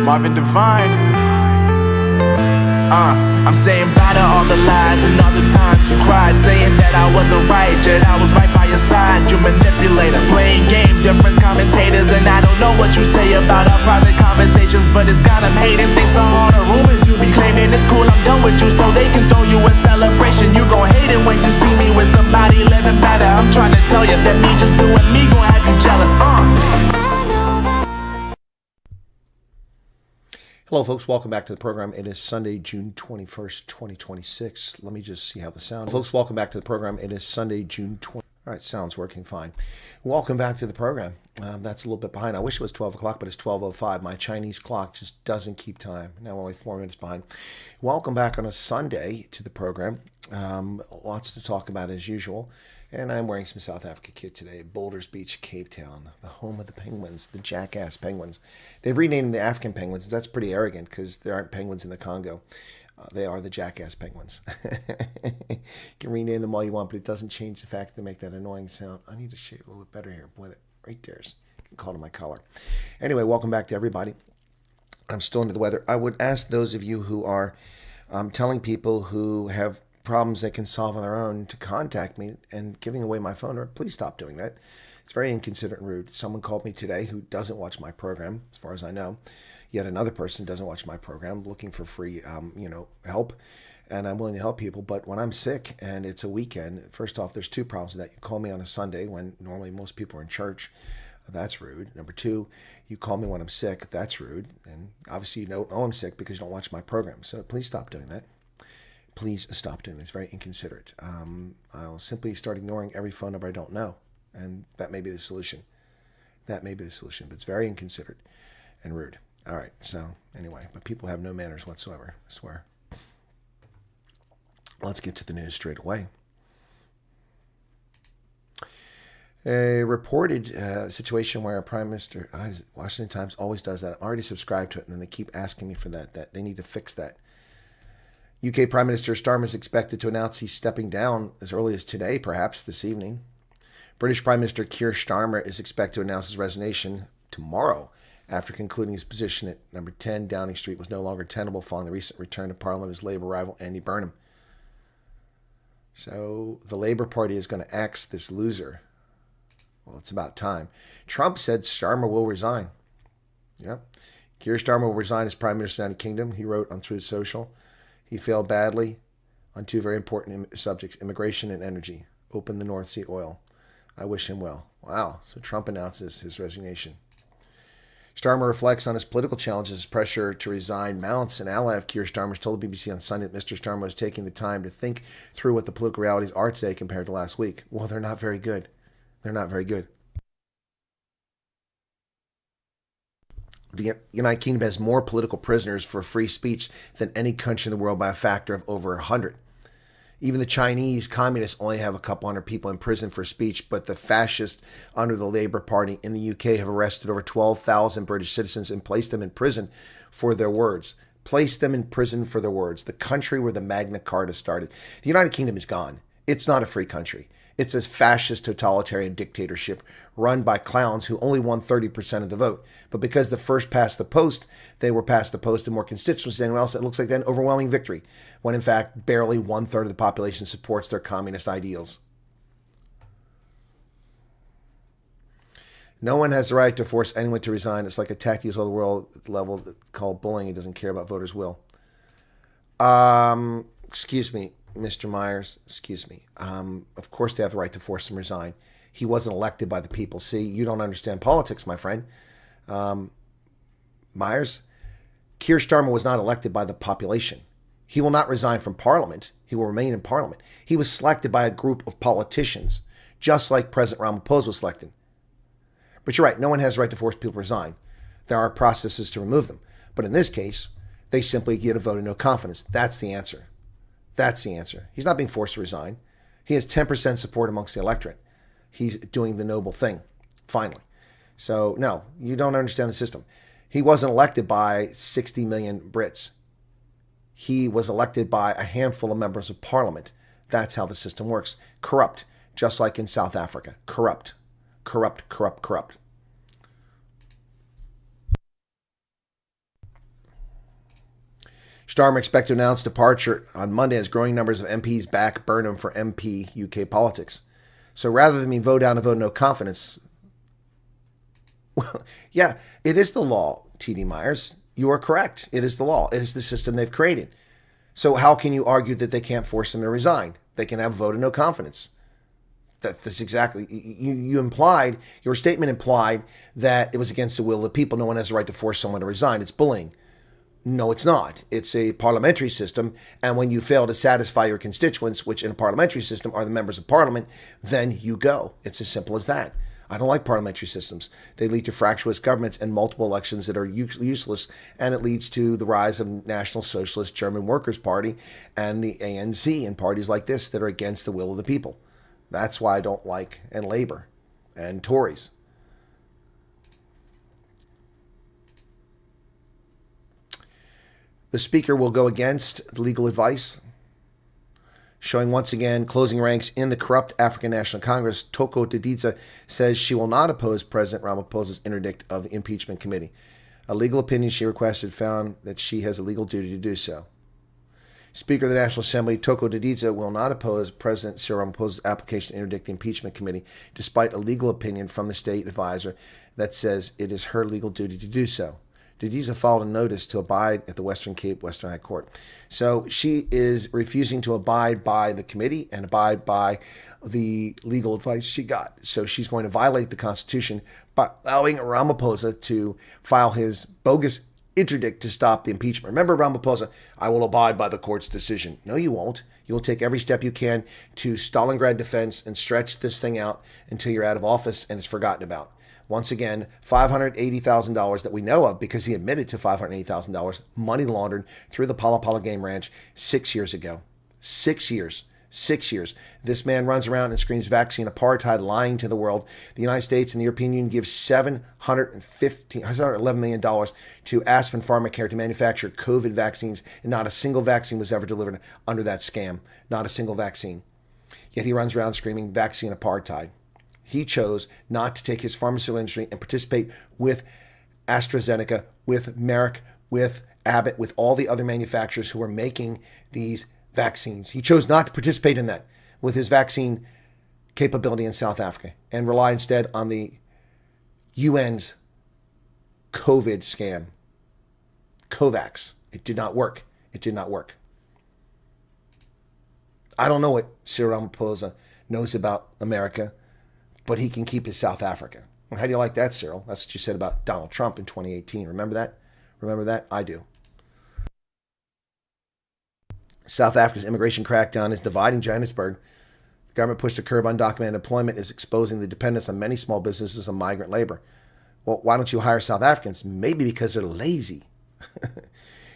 Marvin Divine. I'm saying bye to all the lies and all the times you cried, saying that I wasn't right, yet I was right by your side. You manipulator, playing games, your friends commentators, and I don't know what you say about our private conversations, but it's got them hating. Thanks to all the rumors you be claiming. It's cool, I'm done with you, so they can throw you a celebration. You gon' hate it when you see me with somebody living better. I'm trying to tell you that me just doing me gon' have you jealous. Hello, folks. Welcome back to the program. It is Sunday, June 21st, 2026. Let me just see how the sound... Folks, welcome back to the program. It is Sunday, June 20th. All right, sound's working fine. Welcome back to the program. That's a little bit behind. I wish it was 12 o'clock, but it's 12:05. My Chinese clock just doesn't keep time. Now we're only 4 minutes behind. Welcome back on a Sunday to the program. Lots to talk about as usual. And I'm wearing some South Africa kit today. Boulders Beach, Cape Town, the home of the penguins, the jackass penguins. They've renamed them the African penguins. That's pretty arrogant because there aren't penguins in the Congo. They are the jackass penguins. You can rename them all you want, but it doesn't change the fact that they make that annoying sound. I need to shave a little bit better here. Boy, that right there's caught on my collar. Anyway, welcome back to everybody. I'm still into the weather. I would ask those of you who are telling people who have problems they can solve on their own to contact me, and giving away my phone number, please stop doing that. It's very inconsiderate and rude. Someone called me today who doesn't watch my program, as far as I know. Yet another person doesn't watch my program, looking for free, help. And I'm willing to help people. But when I'm sick and it's a weekend, first off, there's two problems with that. You call me on a Sunday when normally most people are in church. That's rude. Number two, you call me when I'm sick. That's rude. And obviously you don't know I'm sick because you don't watch my program. So please stop doing that. Please stop doing this. Very inconsiderate. I'll simply start ignoring every phone number I don't know. And that may be the solution. That may be the solution. But it's very inconsiderate and rude. All right. So anyway, but people have no manners whatsoever, I swear. Let's get to the news straight away. A reported situation where a prime minister, Washington Times always does that. I'm already subscribed to it, and then they keep asking me for that they need to fix that. UK Prime Minister Starmer is expected to announce he's stepping down as early as today, perhaps this evening. British Prime Minister Keir Starmer is expected to announce his resignation tomorrow after concluding his position at number 10 Downing Street was no longer tenable following the recent return to Parliament of his Labour rival Andy Burnham. So the Labour Party is going to axe this loser. Well, it's about time. Trump said Starmer will resign. Yep. Keir Starmer will resign as Prime Minister of the United Kingdom, he wrote on Truth Social. He failed badly on two very important subjects, immigration and energy. Open the North Sea oil. I wish him well. Wow. So Trump announces his resignation. Starmer reflects on his political challenges. Pressure to resign mounts. An ally of Keir Starmer's told the BBC on Sunday that Mr. Starmer was taking the time to think through what the political realities are today compared to last week. Well, they're not very good. They're not very good. The United Kingdom has more political prisoners for free speech than any country in the world by a factor of over 100. Even the Chinese communists only have a couple hundred people in prison for speech, but the fascists under the Labour Party in the UK have arrested over 12,000 British citizens and placed them in prison for their words. Placed them in prison for their words. The country where the Magna Carta started. The United Kingdom is gone. It's not a free country. It's a fascist totalitarian dictatorship run by clowns who only won 30% of the vote. But because the first past the post, they were past the post in more constituencies than anyone else, it looks like an overwhelming victory, when in fact barely 1/3 of the population supports their communist ideals. No one has the right to force anyone to resign. It's like a tactic used all the world at the level called bullying. It doesn't care about voters' will. Excuse me. Mr. Myers, excuse me. Of course they have the right to force him to resign. He wasn't elected by the people. See, you don't understand politics, my friend. Myers, Keir Starmer was not elected by the population. He will not resign from Parliament. He will remain in Parliament. He was selected by a group of politicians, just like President Ramaphosa was selected. But you're right, no one has the right to force people to resign. There are processes to remove them. But in this case, they simply get a vote of no confidence. That's the answer. That's the answer. He's not being forced to resign. He has 10% support amongst the electorate. He's doing the noble thing, finally. So, no, you don't understand the system. He wasn't elected by 60 million Brits. He was elected by a handful of members of parliament. That's how the system works. Corrupt, just like in South Africa. Corrupt, corrupt, corrupt, corrupt. Starmer expected to announce departure on Monday as growing numbers of MPs back Burnham for MP UK politics. So rather than me vote down and vote no confidence, well, yeah, it is the law, T.D. Myers. You are correct. It is the law. It is the system they've created. So how can you argue that they can't force them to resign? They can have a vote of no confidence. That's exactly, you implied, your statement implied that it was against the will of the people. No one has the right to force someone to resign. It's bullying. No, it's not. It's a parliamentary system. And when you fail to satisfy your constituents, which in a parliamentary system are the members of parliament, then you go. It's as simple as that. I don't like parliamentary systems. They lead to fractious governments and multiple elections that are useless, and it leads to the rise of National Socialist German Workers' Party and the ANC and parties like this that are against the will of the people. That's why I don't like, and Labour and Tories. The Speaker will go against legal advice, showing once again closing ranks in the corrupt African National Congress. Toko Didiza says she will not oppose President Ramaphosa's interdict of the impeachment committee. A legal opinion she requested found that she has a legal duty to do so. Speaker of the National Assembly, Toko Didiza, will not oppose President Cyril Ramaphosa's application to interdict the impeachment committee, despite a legal opinion from the state advisor that says it is her legal duty to do so. Didiza filed a notice to abide at the Western Cape Western High Court. So she is refusing to abide by the committee and abide by the legal advice she got. So she's going to violate the Constitution by allowing Ramaphosa to file his bogus interdict to stop the impeachment. Remember Ramaphosa, I will abide by the court's decision. No, you won't. You will take every step you can to Stalingrad defense and stretch this thing out until you're out of office and it's forgotten about. Once again, $580,000 that we know of because he admitted to $580,000 money laundered through the Pala Pala Game Ranch 6 years ago. 6 years. 6 years. This man runs around and screams vaccine apartheid, lying to the world. The United States and the European Union give $711 million to Aspen Pharmacare to manufacture COVID vaccines, and not a single vaccine was ever delivered under that scam. Not a single vaccine. Yet he runs around screaming vaccine apartheid. He chose not to take his pharmaceutical industry and participate with AstraZeneca, with Merck, with Abbott, with all the other manufacturers who are making these vaccines. He chose not to participate in that with his vaccine capability in South Africa and rely instead on the UN's COVID scam, COVAX. It did not work. It did not work. I don't know what Cyril Ramaphosa knows about America, but he can keep his South Africa. How do you like that, Cyril? That's what you said about Donald Trump in 2018. Remember that? Remember that? I do. South Africa's immigration crackdown is dividing Johannesburg. The government push to curb undocumented employment is exposing the dependence on many small businesses on migrant labor. Well, why don't you hire South Africans? Maybe because they're lazy.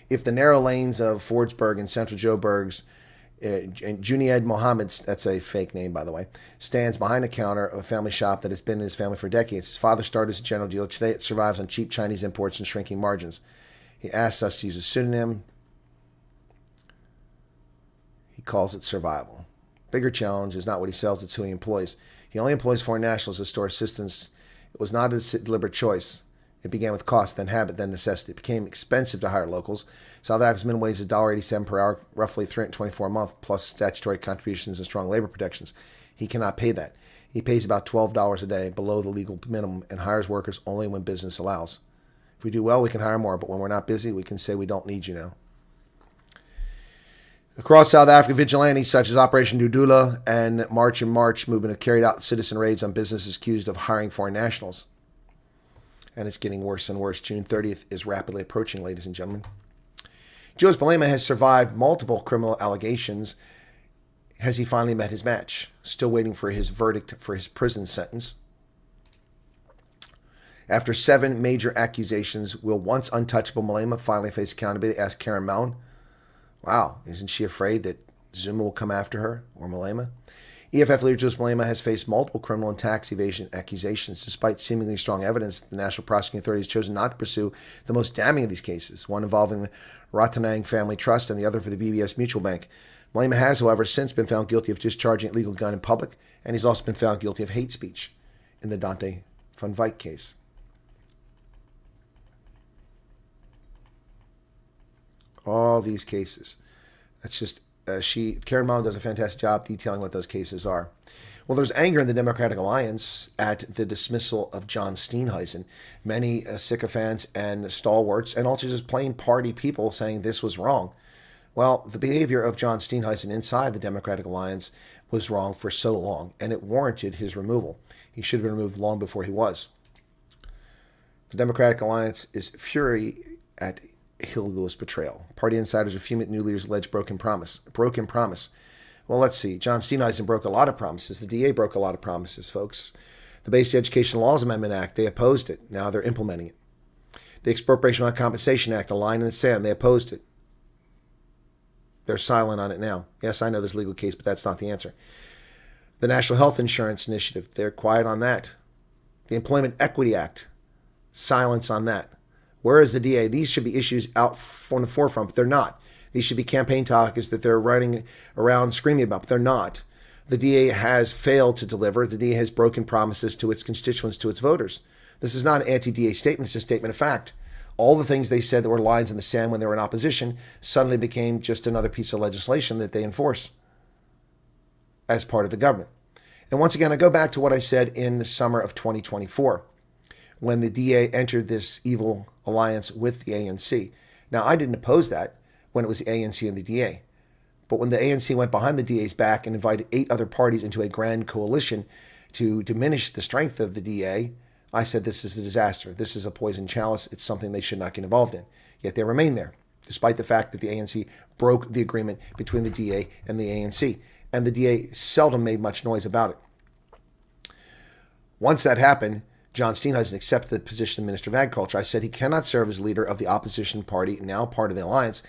If the narrow lanes of Fordsburg and Central Joburg's and Junaid Mohammed's, that's a fake name, by the way, stands behind the counter of a family shop that has been in his family for decades. His father started as a general dealer. Today it survives on cheap Chinese imports and shrinking margins. He asks us to use a pseudonym. He calls it survival. Bigger challenge is not what he sells, it's who he employs. He only employs foreign nationals as store assistants. It was not a deliberate choice. It began with cost, then habit, then necessity. It became expensive to hire locals. South Africa's minimum wage is $1.87 per hour, roughly $324 a month, plus statutory contributions and strong labor protections. He cannot pay that. He pays about $12 a day below the legal minimum and hires workers only when business allows. If we do well, we can hire more, but when we're not busy, we can say we don't need you now. Across South Africa, vigilantes such as Operation Dudula and March and March movement have carried out citizen raids on businesses accused of hiring foreign nationals. And it's getting worse and worse. June 30th is rapidly approaching, ladies and gentlemen. Julius Malema has survived multiple criminal allegations. Has he finally met his match? Still waiting for his verdict for his prison sentence. After 7 major accusations, will once untouchable Malema finally face accountability? Asked Karen Mound. Wow, isn't she afraid that Zuma will come after her or Malema? EFF leader Julius Malema has faced multiple criminal and tax evasion accusations. Despite seemingly strong evidence, the National Prosecuting Authority has chosen not to pursue the most damning of these cases, one involving the Ratanang Family Trust and the other for the BBS Mutual Bank. Malema has, however, since been found guilty of discharging an illegal gun in public, and he's also been found guilty of hate speech in the Dante van Wyk case. All these cases. That's just, Karen Mullen does a fantastic job detailing what those cases are. Well, there's anger in the Democratic Alliance at the dismissal of John Steenhuisen. Many sycophants and stalwarts, and also just plain party people saying this was wrong. Well, the behavior of John Steenhuisen inside the Democratic Alliance was wrong for so long, and it warranted his removal. He should have been removed long before he was. The Democratic Alliance is fury at Hill Lewis betrayal. Party insiders are fuming at new leaders' alleged broken promise. Broken promise. Well, let's see. John Steenhuisen broke a lot of promises. The DA broke a lot of promises, folks. The Basic Education Laws Amendment Act, they opposed it. Now they're implementing it. The Expropriation Without Compensation Act, a line in the sand, they opposed it. They're silent on it now. Yes, I know there's a legal case, but that's not the answer. The National Health Insurance Initiative, they're quiet on that. The Employment Equity Act, silence on that. Where is the DA? These should be issues out on the forefront, but they're not. These should be campaign topics that they're running around screaming about, but they're not. The DA has failed to deliver. The DA has broken promises to its constituents, to its voters. This is not an anti-DA statement. It's a statement of fact. All the things they said that were lines in the sand when they were in opposition suddenly became just another piece of legislation that they enforce as part of the government. And once again, I go back to what I said in the summer of 2024 when the DA entered this evil alliance with the ANC. Now, I didn't oppose that when it was the ANC and the DA. But when the ANC went behind the DA's back and invited 8 other parties into a grand coalition to diminish the strength of the DA, I said this is a disaster. This is a poison chalice. It's something they should not get involved in. Yet they remain there, despite the fact that the ANC broke the agreement between the DA and the ANC. And the DA seldom made much noise about it. Once that happened, John Steenhuisen accepted the position of Minister of Agriculture. I said he cannot serve as leader of the opposition party, now part of the alliance,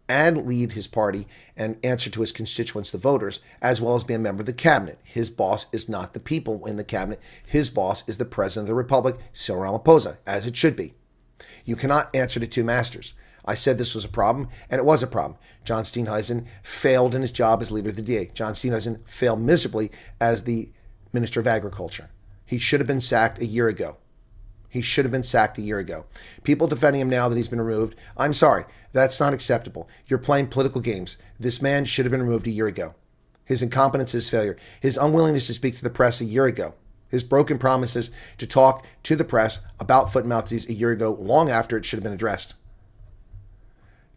and lead his party and answer to his constituents, the voters, as well as be a member of the cabinet. His boss is not the people in the cabinet. His boss is the President of the Republic, Cyril Ramaphosa, as it should be. You cannot answer to two masters. I said this was a problem, and it was a problem. John Steenhuisen failed in his job as leader of the DA. John Steenhuisen failed miserably as the Minister of Agriculture. He should have been sacked a year ago. He should have been sacked a year ago. People defending him now that he's been removed, I'm sorry, that's not acceptable. You're playing political games. This man should have been removed a year ago. His incompetence, his failure, his unwillingness to speak to the press a year ago, his broken promises to talk to the press about foot and mouth disease a year ago, long after it should have been addressed.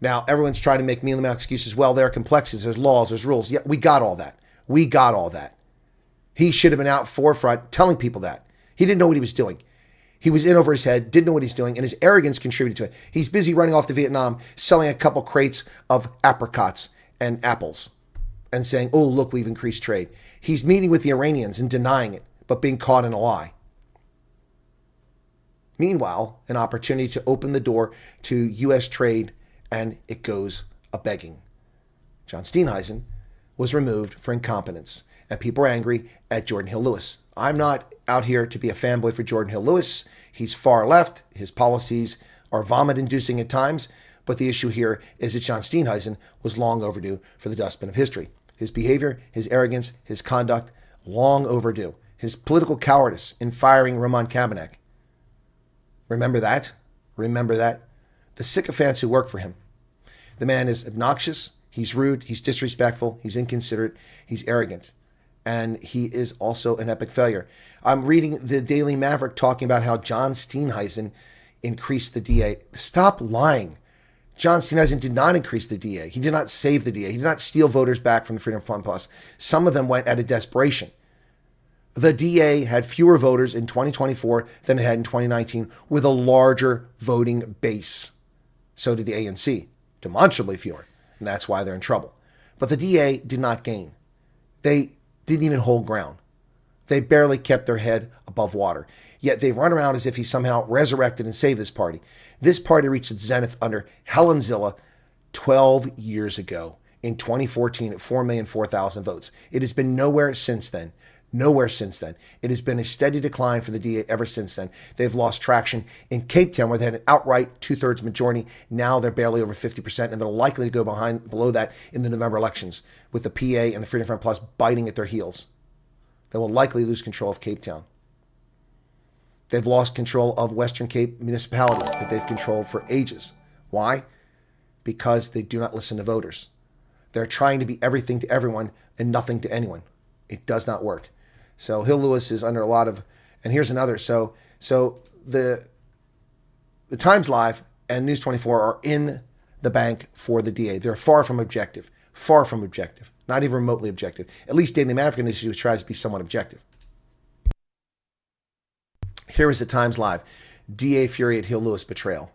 Now, everyone's trying to make mealy mouth excuses. Well, there are complexities, there's laws, there's rules. Yeah, we got all that. We got all that. He should have been out forefront telling people that. He didn't know what he was doing. He was in over his head, didn't know what he's doing, and his arrogance contributed to it. He's busy running off to Vietnam, selling a couple crates of apricots and apples and saying, oh, look, we've increased trade. He's meeting with the Iranians and denying it, but being caught in a lie. Meanwhile, an opportunity to open the door to U.S. trade, and it goes a-begging. John Steenhuisen was removed for incompetence, and people are angry at Jordan Hill Lewis. I'm not out here to be a fanboy for Jordan Hill Lewis. He's far left. His policies are vomit-inducing at times, but the issue here is that John Steenhuisen was long overdue for the dustbin of history. His behavior, his arrogance, his conduct, long overdue. His political cowardice in firing Roman Kabanek. Remember that? Remember that? The sycophants who work for him. The man is obnoxious, he's rude, he's disrespectful, he's inconsiderate, he's arrogant. And he is also an epic failure. I'm reading the Daily Maverick talking about how John Steenhuisen increased the DA. Stop lying. John Steenhuisen did not increase the DA. He did not save the DA. He did not steal voters back from the Freedom Fund Plus. Some of them went out of desperation. The DA had fewer voters in 2024 than it had in 2019 with a larger voting base. So did the ANC, demonstrably fewer. And that's why they're in trouble. But the DA did not gain. They didn't even hold ground. They barely kept their head above water. Yet they run around as if he somehow resurrected and saved this party. This party reached its zenith under Helen Zille 12 years ago in 2014 at 4,004,000 votes. It has been nowhere since then. Nowhere since then. It has been a steady decline for the DA ever since then. They've lost traction in Cape Town, where they had an outright 2/3 majority. Now they're barely over 50%, and they're likely to go below that in the November elections, with the PA and the Freedom Front Plus biting at their heels. They will likely lose control of Cape Town. They've lost control of Western Cape municipalities that they've controlled for ages. Why? because they do not listen to voters. They're trying to be everything to everyone and nothing to anyone. It does not work. So Hill Lewis is under a lot of, and here's another. So the Times Live and News 24 are in the bank for the DA. They're far from objective, not even remotely objective. At least Daily Maverick in this issue tries to be somewhat objective. Here is the Times Live. DA fury at Hill Lewis betrayal.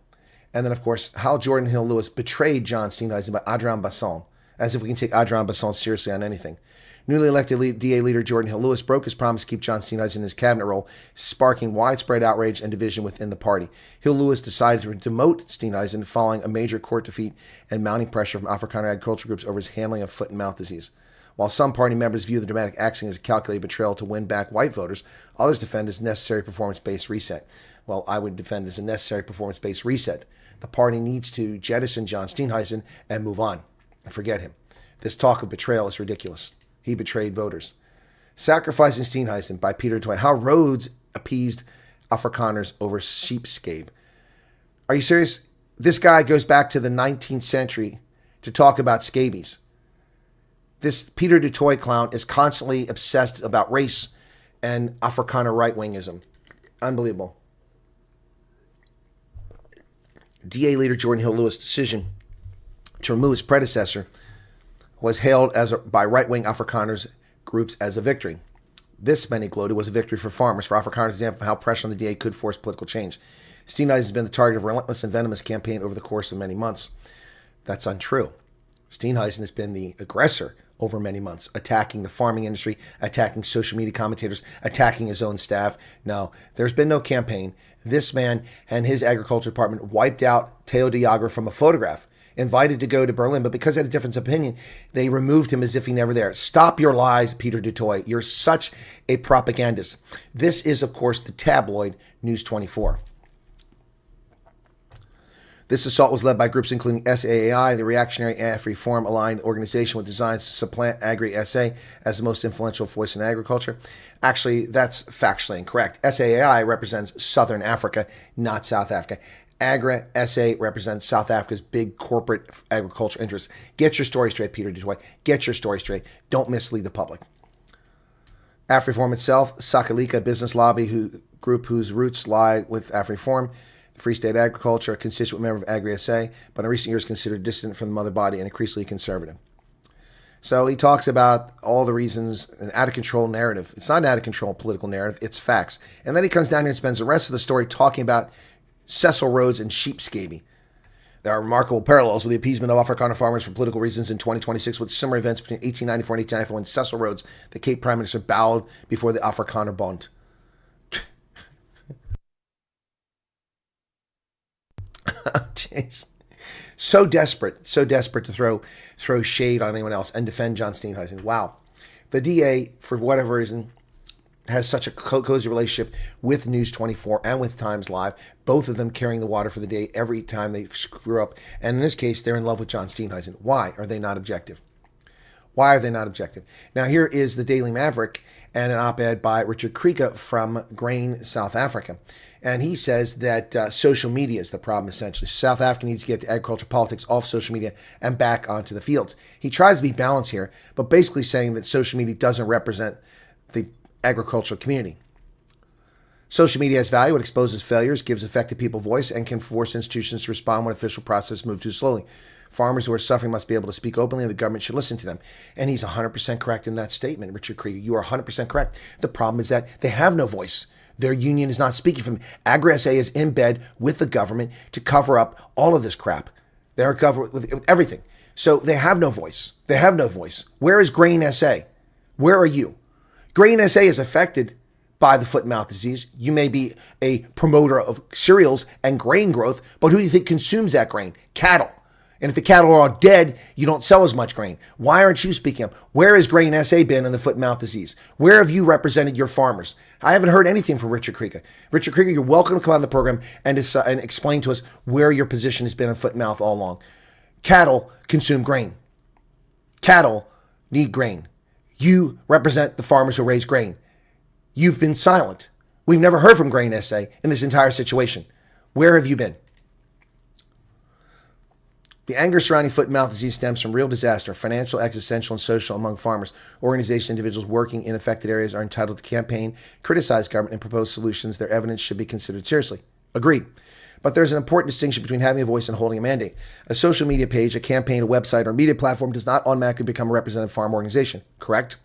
And then, of course, how Jordan Hill Lewis betrayed John Steenhuisen by Adrian Basson, as if we can take Adrian Basson seriously on anything. Newly elected DA leader Jordan Hill Lewis broke his promise to keep John Steenhuisen in his cabinet role, sparking widespread outrage and division within the party. Hill Lewis decided to demote Steenhuisen following a major court defeat and mounting pressure from Afrikaner agriculture groups over his handling of foot and mouth disease. While some party members view the dramatic action as a calculated betrayal to win back white voters, others defend as necessary performance-based reset. Well, I would defend as a necessary performance-based reset. The party needs to jettison John Steenhuisen and move on and forget him. This talk of betrayal is ridiculous. He betrayed voters. Sacrificing Steenhuisen by Peter du Toit. How Rhodes appeased Afrikaners over sheepscape. Are you serious? This guy goes back to the 19th century to talk about scabies. This Peter du Toit clown is constantly obsessed about race and Afrikaner right-wingism. Unbelievable. DA leader Jordan Hill Lewis' decision to remove his predecessor was hailed by right-wing Afrikaners groups as a victory. This, many gloated, was a victory for farmers, for Afrikaners, example of how pressure on the DA could force political change. Steenhuisen has been the target of a relentless and venomous campaign over the course of many months. That's untrue. Steenhuisen has been the aggressor over many months, attacking the farming industry, attacking social media commentators, attacking his own staff. No, there's been no campaign. This man and his agriculture department wiped out Theo de Jager from a photograph, invited to go to Berlin, but because he had a difference of opinion, they removed him as if he never there. Stop your lies, Peter du Toit. You're such a propagandist. This is, of course, the tabloid News 24. This assault was led by groups including SAAI, the reactionary Af-Reform aligned organization with designs to supplant Agri-SA as the most influential voice in agriculture. Actually, that's factually incorrect. SAAI represents Southern Africa, not South Africa. Agri-SA represents South Africa's big corporate agriculture interests. Get your story straight, Peter du Toit. Get your story straight. Don't mislead the public. Af-Reform itself, Sakalika business lobby group whose roots lie with Af-Reform, Free State Agriculture, a constituent member of Agri-SA, but in recent years considered dissident from the mother body and increasingly conservative. So he talks about all the reasons, an out-of-control narrative. It's not an out-of-control political narrative, it's facts. And then he comes down here and spends the rest of the story talking about Cecil Rhodes and sheepscaby. There are remarkable parallels with the appeasement of Afrikaner farmers for political reasons in 2026 with similar events between 1894 and 1894 when Cecil Rhodes, the Cape Prime Minister, bowed before the Afrikaner Bond. Jeez. So desperate to throw shade on anyone else and defend John Steenhuisen. Wow. The DA, for whatever reason, has such a cozy relationship with News 24 and with Times Live, both of them carrying the water for the day every time they screw up. And in this case, they're in love with John Steenhuisen. Why are they not objective? Why are they not objective? Now, here is the Daily Maverick and an op-ed by Richard Krieger from Grain, South Africa. And he says that social media is the problem, essentially. South Africa needs to get to agriculture politics off social media and back onto the fields. He tries to be balanced here, but basically saying that social media doesn't represent the agricultural community. Social media has value. It exposes failures, gives affected people voice, and can force institutions to respond when official process move too slowly. Farmers who are suffering must be able to speak openly, and the government should listen to them. And he's 100% correct in that statement, Richard Krieger. You are 100% correct. The problem is that they have no voice. Their union is not speaking for them. Agri-SA is in bed with the government to cover up all of this crap. They're covered with everything. So they have no voice. They have no voice. Where is Grain SA? Where are you? Grain SA is affected by the foot and mouth disease. You may be a promoter of cereals and grain growth, but who do you think consumes that grain? Cattle. And if the cattle are all dead, you don't sell as much grain. Why aren't you speaking up? Where has Grain SA been in the foot and mouth disease? Where have you represented your farmers? I haven't heard anything from Richard Krieger. Richard Krieger, you're welcome to come on the program and explain to us where your position has been in foot and mouth all along. Cattle consume grain. Cattle need grain. You represent the farmers who raise grain. You've been silent. We've never heard from Grain SA in this entire situation. Where have you been? The anger surrounding foot and mouth disease stems from real disaster, financial, existential, and social among farmers. Organizations and individuals working in affected areas are entitled to campaign, criticize government, and propose solutions. Their evidence should be considered seriously. Agreed. But there's an important distinction between having a voice and holding a mandate. A social media page, a campaign, a website, or media platform does not automatically become a representative farm organization, correct?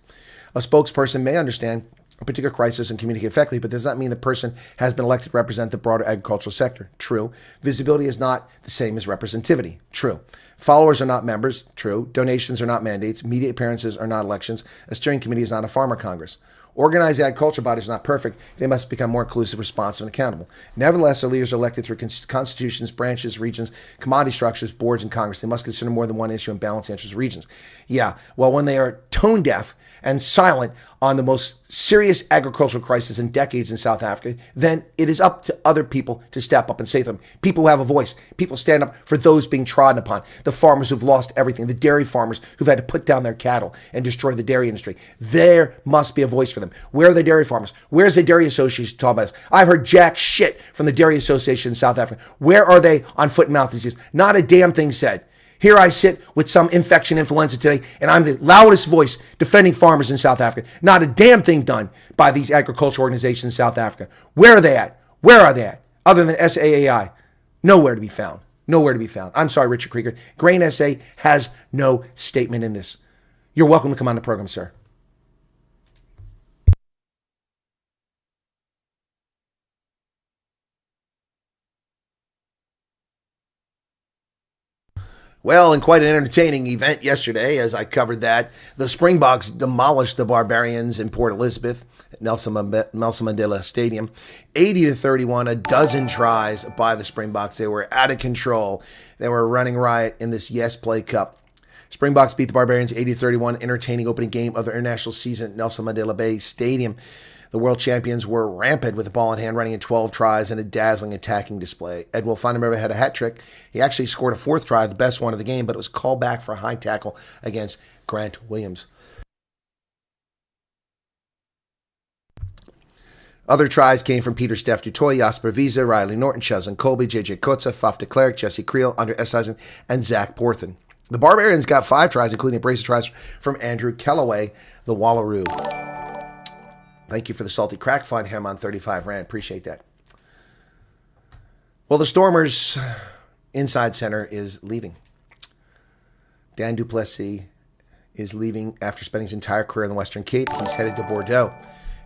A spokesperson may understand a particular crisis and communicate effectively, but does not mean the person has been elected to represent the broader agricultural sector. True. Visibility is not the same as representativity. True. Followers are not members. True. Donations are not mandates. Media appearances are not elections. A steering committee is not a farmer congress. Organized agriculture bodies are not perfect. They must become more inclusive, responsive, and accountable. Nevertheless, their leaders are elected through constitutions, branches, regions, commodity structures, boards, and Congress. They must consider more than one issue and balance the interests of regions. Yeah, well, when they are tone deaf and silent on the most serious agricultural crisis in decades in South Africa, then it is up to other people to step up and say to them. People who have a voice. People stand up for those being trodden upon. The farmers who've lost everything. The dairy farmers who've had to put down their cattle and destroy the dairy industry. There must be a voice for them. Where are the dairy farmers? Where's the dairy association talking about this? I've heard jack shit from the dairy association in South Africa. Where are they on foot and mouth disease? Not a damn thing said. Here I sit with some infection influenza today, and I'm the loudest voice defending farmers in South Africa. Not a damn thing done by these agricultural organizations in South Africa. Where are they at? Where are they at? Other than SAAI. Nowhere to be found. Nowhere to be found. I'm sorry, Richard Krieger. Grain SA has no statement in this. You're welcome to come on the program, sir. Well, in quite an entertaining event yesterday, as I covered that, the Springboks demolished the Barbarians in Port Elizabeth at Nelson Mandela Stadium. 80-31, a dozen tries by the Springboks. They were out of control. They were running riot in this Yes Play Cup. Springboks beat the Barbarians 80-31, entertaining opening game of their international season at Nelson Mandela Bay Stadium. The world champions were rampant with the ball in hand, running in 12 tries and a dazzling attacking display. Ed Wilfondenberg had a hat trick. He actually scored a fourth try, the best one of the game, but it was called back for a high tackle against Grant Williams. Other tries came from Peter Steph Dutoy, Jasper Visa, Riley Norton, Chazan Colby, JJ Kotza, Faf de Klerk, Jesse Creel, Andre Esseisen, and Zach Porthen. The Barbarians got 5 tries, including a brace of tries from Andrew Kellaway, the Wallaroo. Thank you for the salty crack fund, him on 35 Rand. Appreciate that. Well, the Stormers' inside center is leaving. Dan du Plessis is leaving after spending his entire career in the Western Cape. He's headed to Bordeaux.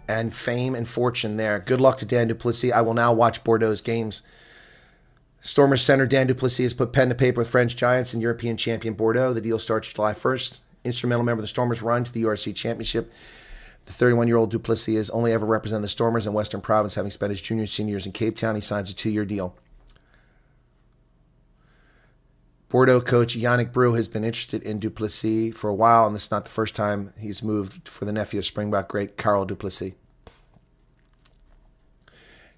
And fame and fortune there. Good luck to Dan du Plessis. I will now watch Bordeaux's games. Stormers center Dan du Plessis has put pen to paper with French Giants and European champion Bordeaux. The deal starts July 1st. Instrumental member of the Stormers' run to the URC Championship. The 31-year-old du Plessis has only ever represented the Stormers in Western Province, having spent his junior and senior years in Cape Town. He signs a 2-year deal. Bordeaux coach Yannick Brou has been interested in du Plessis for a while, and this is not the first time he's moved for the nephew of Springbok great Karel du Plessis.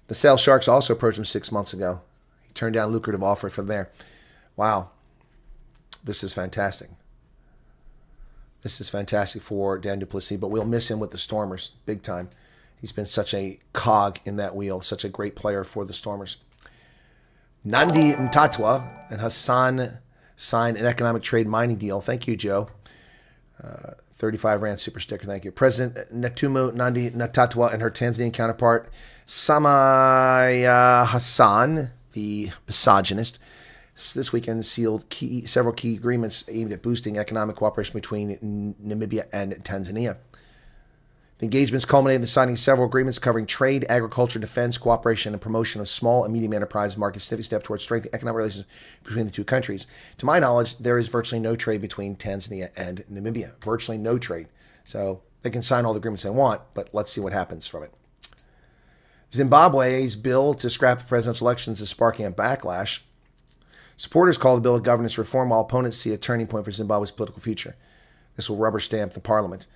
The Sale Sharks also approached him 6 months ago. He turned down a lucrative offer from there. Wow. This is fantastic. This is fantastic for Dan du Plessis, but we'll miss him with the Stormers big time. He's been such a cog in that wheel, such a great player for the Stormers. Nandi Ntatwa and Hassan signed an economic trade mining deal. Thank you, Joe. 35 Rand super sticker, thank you. President Natumu Nandi Ntatwa and her Tanzanian counterpart, Samaya Hassan, the misogynist, this weekend sealed several key agreements aimed at boosting economic cooperation between Namibia and Tanzania. The engagements culminated in the signing of several agreements covering trade, agriculture, defense, cooperation, and promotion of small and medium enterprise markets, a step towards strengthening economic relations between the two countries. To my knowledge, there is virtually no trade between Tanzania and Namibia. Virtually no trade. So they can sign all the agreements they want, but let's see what happens from it. Zimbabwe's bill to scrap the presidential elections is sparking a backlash. Supporters call the bill a governance reform, while opponents see a turning point for Zimbabwe's political future. This will rubber stamp the parliament.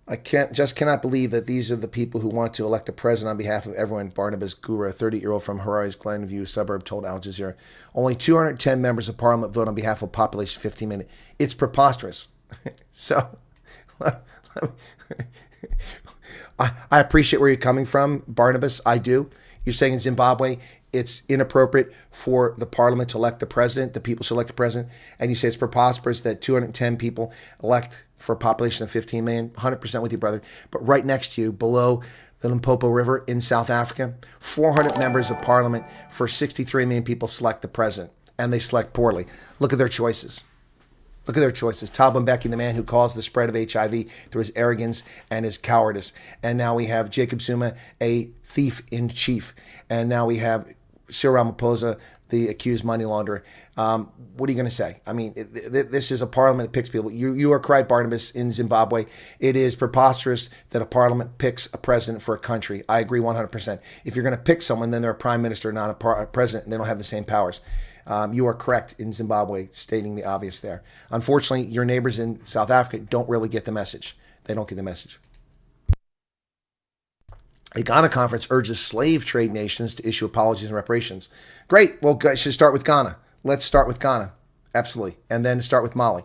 I cannot believe that these are the people who want to elect a president on behalf of everyone. Barnabas Gura, a 30-year-old from Harare's Glenview suburb, told Al Jazeera. Only 210 members of parliament vote on behalf of a population of 15 million. It's preposterous. So, I appreciate where you're coming from, Barnabas. I do. You're saying in Zimbabwe, it's inappropriate for the parliament to elect the president, the people should elect the president, and you say it's preposterous that 210 people elect for a population of 15 million, 100% with you, brother. But right next to you, below the Limpopo River in South Africa, 400 members of parliament for 63 million people select the president, and they select poorly. Look at their choices. Look at their choices. Thabo Mbeki, the man who caused the spread of HIV through his arrogance and his cowardice. And now we have Jacob Zuma, a thief in chief. And now we have Cyril Ramaphosa, the accused money launderer. What are you going to say? I mean, this is a parliament that picks people. You are correct, Barnabas, in Zimbabwe. It is preposterous that a parliament picks a president for a country. I agree 100%. If you're going to pick someone, then they're a prime minister, not a president, and they don't have the same powers. You are correct in Zimbabwe, stating the obvious there. Unfortunately, your neighbors in South Africa don't really get the message. They don't get the message. A Ghana conference urges slave trade nations to issue apologies and reparations. Great. Well, I should start with Ghana. Let's start with Ghana. Absolutely. And then start with Mali.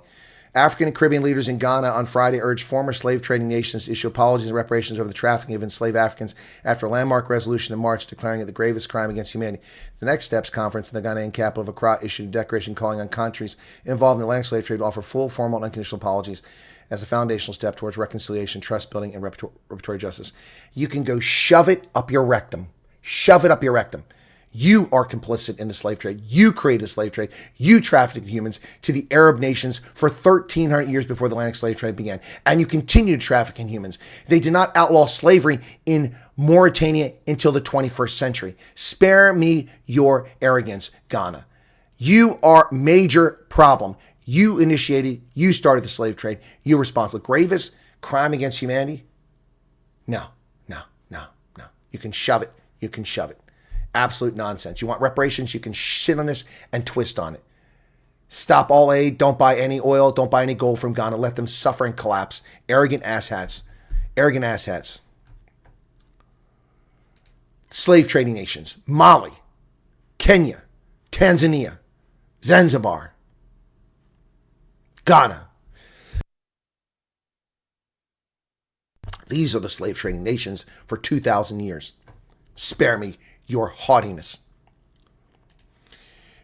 African and Caribbean leaders in Ghana on Friday urged former slave trading nations to issue apologies and reparations over the trafficking of enslaved Africans after a landmark resolution in March declaring it the gravest crime against humanity. The Next Steps conference in the Ghanaian capital of Accra issued a declaration calling on countries involved in the Atlantic slave trade to offer full, formal, and unconditional apologies as a foundational step towards reconciliation, trust building, and reparatory justice. You can go shove it up your rectum. Shove it up your rectum. You are complicit in the slave trade. You created a slave trade. You trafficked humans to the Arab nations for 1,300 years before the Atlantic slave trade began. And you continue to traffic in humans. They did not outlaw slavery in Mauritania until the 21st century. Spare me your arrogance, Ghana. You are major problem. You initiated, you started the slave trade. You're responsible. Gravest crime against humanity? No. You can shove it. You can shove it. Absolute nonsense. You want reparations? You can sit on this and twist on it. Stop all aid. Don't buy any oil. Don't buy any gold from Ghana. Let them suffer and collapse. Arrogant asshats. Arrogant asshats. Slave trading nations. Mali, Kenya, Tanzania, Zanzibar, Ghana. These are the slave trading nations for 2,000 years. Spare me your haughtiness.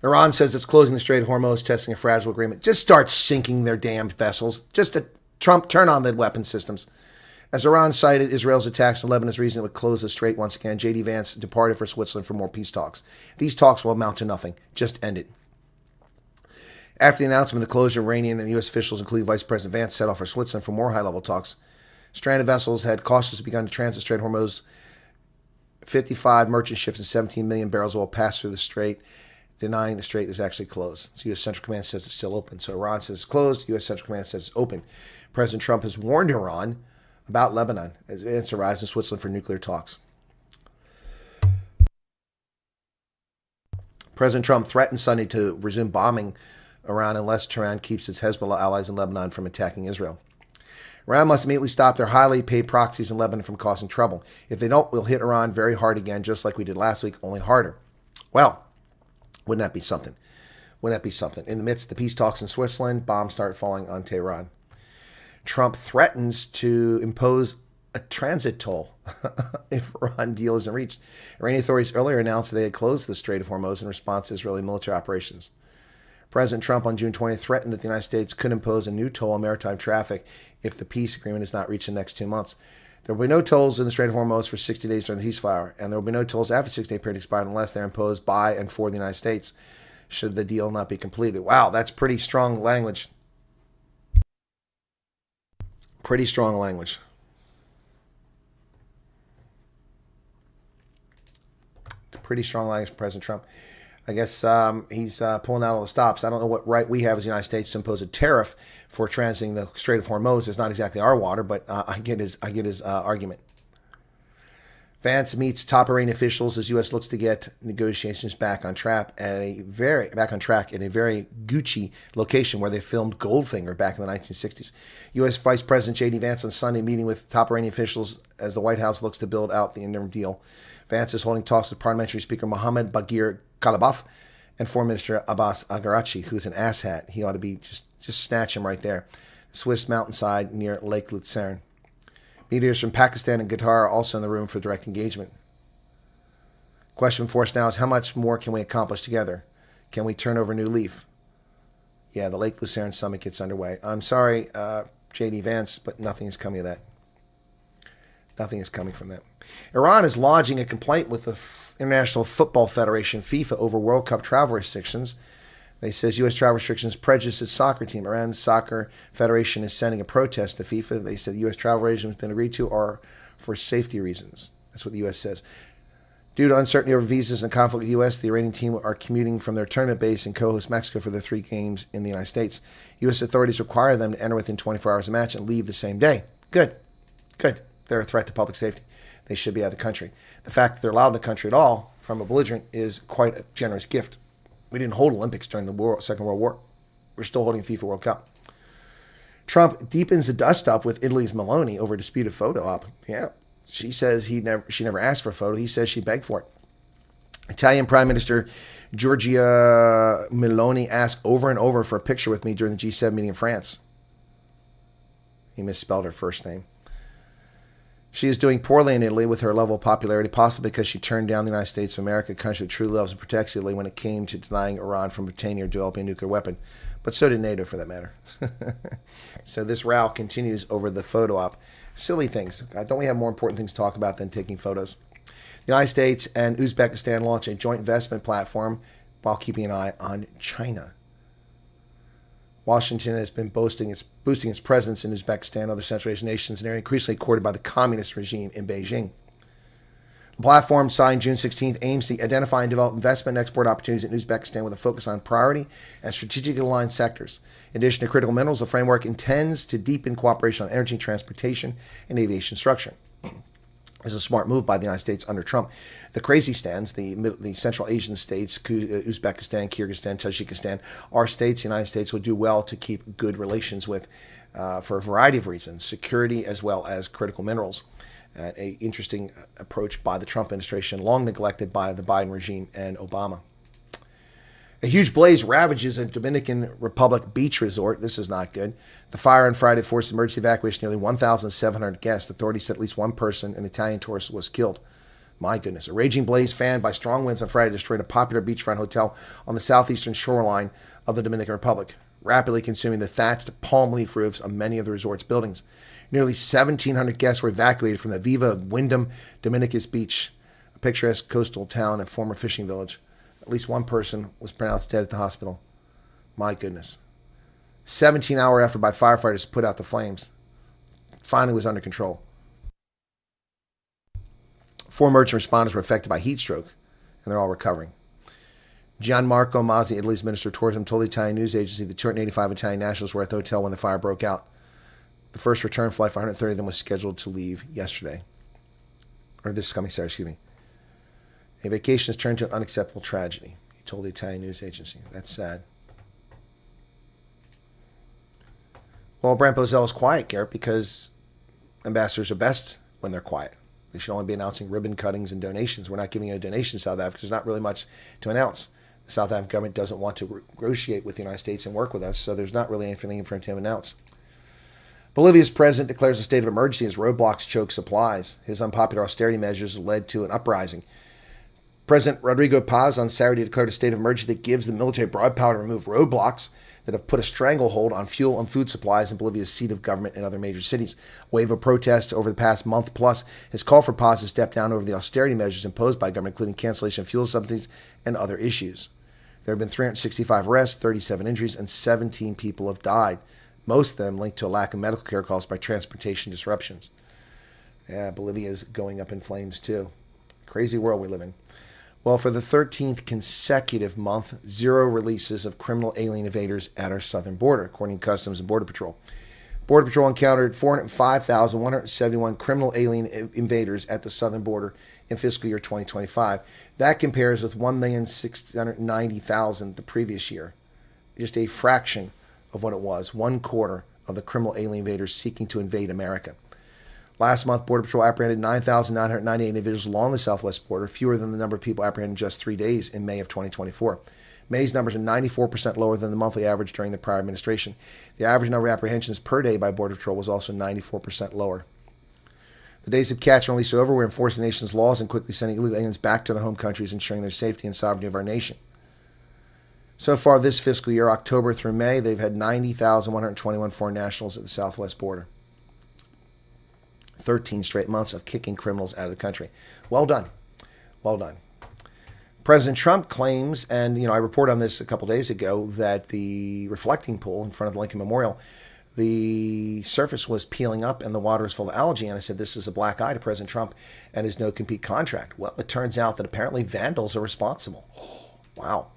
Iran says it's closing the Strait of Hormuz, testing a fragile agreement. Just start sinking their damned vessels. Just to Trump, turn on the weapon systems. As Iran cited Israel's attacks on Lebanon as reason it would close the strait once again, J.D. Vance departed for Switzerland for more peace talks. These talks will amount to nothing. Just end it. After the announcement of the closure, Iranian and U.S. officials, including Vice President Vance, set off for Switzerland for more high-level talks. Stranded vessels had cautiously begun to transit Strait of Hormuz. 55 merchant ships and 17 million barrels of oil passed through the strait, denying the strait is actually closed. So U.S. Central Command says it's still open. So Iran says it's closed. U.S. Central Command says it's open. President Trump has warned Iran about Lebanon as it arrives in Switzerland for nuclear talks. President Trump threatened Sunday to resume bombing Iran unless Tehran keeps its Hezbollah allies in Lebanon from attacking Israel. Iran must immediately stop their highly paid proxies in Lebanon from causing trouble. If they don't, we'll hit Iran very hard again, just like we did last week, only harder. Well, wouldn't that be something? Wouldn't that be something? In the midst of the peace talks in Switzerland, bombs start falling on Tehran. Trump threatens to impose a transit toll if Iran deal isn't reached. Iranian authorities earlier announced that they had closed the Strait of Hormuz in response to Israeli military operations. President Trump on June 20th threatened that the United States could impose a new toll on maritime traffic if the peace agreement is not reached in the next 2 months. There will be no tolls in the Strait of Hormuz for 60 days during the ceasefire, and there will be no tolls after the 6-day period expired unless they're imposed by and for the United States should the deal not be completed. Wow, that's pretty strong language. Pretty strong language. Pretty strong language from President Trump. I guess he's pulling out all the stops. I don't know what right we have as the United States to impose a tariff for transiting the Strait of Hormuz. It's not exactly our water, but I get his argument. Vance meets top Iranian officials as U.S. looks to get negotiations back on track at a very Gucci location where they filmed Goldfinger back in the 1960s. U.S. Vice President J.D. Vance on Sunday meeting with top Iranian officials as the White House looks to build out the interim deal. Vance is holding talks with Parliamentary Speaker Mohammad Bagher Kalibaf and Foreign Minister Abbas Agarachi, who's an asshat. He ought to be just snatch him right there. Swiss mountainside near Lake Lucerne. Mediators from Pakistan and Qatar are also in the room for direct engagement. Question for us now is, how much more can we accomplish together? Can we turn over a new leaf? Yeah, the Lake Lucerne Summit gets underway. I'm sorry, J.D. Vance, but nothing is coming of that. Nothing is coming from that. Iran is lodging a complaint with the International Football Federation, FIFA, over World Cup travel restrictions. They says U.S. travel restrictions prejudice its soccer team. Iran's soccer federation is sending a protest to FIFA. They said the U.S. travel regime has been agreed to are for safety reasons. That's what the U.S. says. Due to uncertainty over visas and conflict with the U.S., the Iranian team are commuting from their tournament base in co-host Mexico for their 3 games in the United States. U.S. authorities require them to enter within 24 hours of the match and leave the same day. Good. Good. They're a threat to public safety. They should be out of the country. The fact that they're allowed in the country at all from a belligerent is quite a generous gift. We didn't hold Olympics during the Second World War. We're still holding FIFA World Cup. Trump deepens the dust-up with Italy's Meloni over a disputed photo op. Yeah. She says she never asked for a photo. He says she begged for it. Italian Prime Minister Giorgia Meloni asked over and over for a picture with me during the G7 meeting in France. He misspelled her first name. She is doing poorly in Italy with her level of popularity, possibly because she turned down the United States of America, a country that truly loves and protects Italy, when it came to denying Iran from obtaining or developing a nuclear weapon. But so did NATO, for that matter. So this row continues over the photo op. Silly things. Don't we have more important things to talk about than taking photos? The United States and Uzbekistan launch a joint investment platform while keeping an eye on China. Washington has been boosting its presence in Uzbekistan, other Central Asian nations, an area increasingly courted by the communist regime in Beijing. The platform, signed June 16th, aims to identify and develop investment and export opportunities in Uzbekistan with a focus on priority and strategically aligned sectors. In addition to critical minerals, the framework intends to deepen cooperation on energy, transportation, and aviation structure. This is a smart move by the United States under Trump. The crazy stands, the Central Asian states, Uzbekistan, Kyrgyzstan, Tajikistan, are states the United States would do well to keep good relations with for a variety of reasons, security as well as critical minerals. An interesting approach by the Trump administration, long neglected by the Biden regime and Obama. A huge blaze ravages a Dominican Republic beach resort. This is not good. The fire on Friday forced emergency evacuation of nearly 1,700 guests. Authorities said at least one person, an Italian tourist, was killed. My goodness. A raging blaze fanned by strong winds on Friday destroyed a popular beachfront hotel on the southeastern shoreline of the Dominican Republic, rapidly consuming the thatched palm leaf roofs of many of the resort's buildings. Nearly 1,700 guests were evacuated from the Viva Wyndham Dominicus Beach, a picturesque coastal town and former fishing village. At least one person was pronounced dead at the hospital. My goodness. 17-hour effort by firefighters to put out the flames. Finally was under control. 4 merchant responders were affected by heat stroke, and they're all recovering. Gianmarco Mazzi, Italy's Minister of Tourism, told the Italian news agency the 285 Italian nationals were at the hotel when the fire broke out. The first return flight for 130 of them was scheduled to leave yesterday. Or this coming Saturday, excuse me. A vacation has turned to an unacceptable tragedy, he told the Italian news agency. That's sad. Well, Brent Bozell is quiet, Garrett, because ambassadors are best when they're quiet. They should only be announcing ribbon cuttings and donations. We're not giving you a donation to South Africa. There's not really much to announce. The South African government doesn't want to negotiate with the United States and work with us, so there's not really anything for him to announce. Bolivia's president declares a state of emergency as roadblocks choke supplies. His unpopular austerity measures led to an uprising. President Rodrigo Paz on Saturday declared a state of emergency that gives the military broad power to remove roadblocks that have put a stranglehold on fuel and food supplies in Bolivia's seat of government and other major cities. A wave of protests over the past month plus has called for Paz to step down over the austerity measures imposed by government, including cancellation of fuel subsidies and other issues. There have been 365 arrests, 37 injuries, and 17 people have died. Most of them linked to a lack of medical care caused by transportation disruptions. Yeah, Bolivia is going up in flames too. Crazy world we live in. Well, for the 13th consecutive month, 0 releases of criminal alien invaders at our southern border, according to Customs and Border Patrol. Border Patrol encountered 405,171 criminal alien invaders at the southern border in fiscal year 2025. That compares with 1,690,000 the previous year. Just a fraction of what it was, 1/4 of the criminal alien invaders seeking to invade America. Last month, Border Patrol apprehended 9,998 individuals along the southwest border, fewer than the number of people apprehended in just 3 days in May of 2024. May's numbers are 94% lower than the monthly average during the prior administration. The average number of apprehensions per day by Border Patrol was also 94% lower. The days of catch and release are over. We're enforcing the nation's laws and quickly sending illegal aliens back to their home countries, ensuring their safety and sovereignty of our nation. So far this fiscal year, October through May, they've had 90,121 foreign nationals at the southwest border. 13 straight months of kicking criminals out of the country. Well done. Well done. President Trump claims, and I reported on this a couple days ago, that the reflecting pool in front of the Lincoln Memorial, the surface was peeling up and the water was full of algae. And I said, this is a black eye to President Trump and his no-compete contract. Well, it turns out that apparently vandals are responsible. Wow.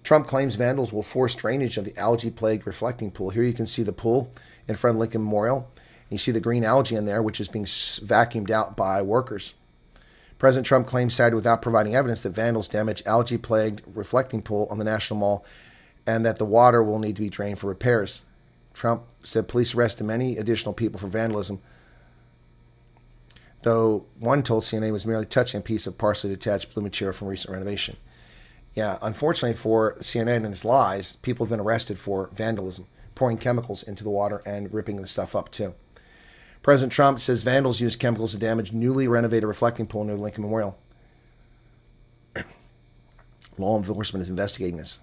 Trump claims vandals will force drainage of the algae-plagued reflecting pool. Here you can see the pool in front of Lincoln Memorial. You see the green algae in there, which is being vacuumed out by workers. President Trump claims Saturday without providing evidence that vandals damage algae-plagued reflecting pool on the National Mall and that the water will need to be drained for repairs. Trump said police arrested many additional people for vandalism, though one told CNN was merely touching a piece of partially detached blue material from recent renovation. Yeah, unfortunately for CNN and its lies, people have been arrested for vandalism, pouring chemicals into the water and ripping the stuff up too. President Trump says vandals used chemicals to damage newly renovated reflecting pool near the Lincoln Memorial. Law enforcement is investigating this.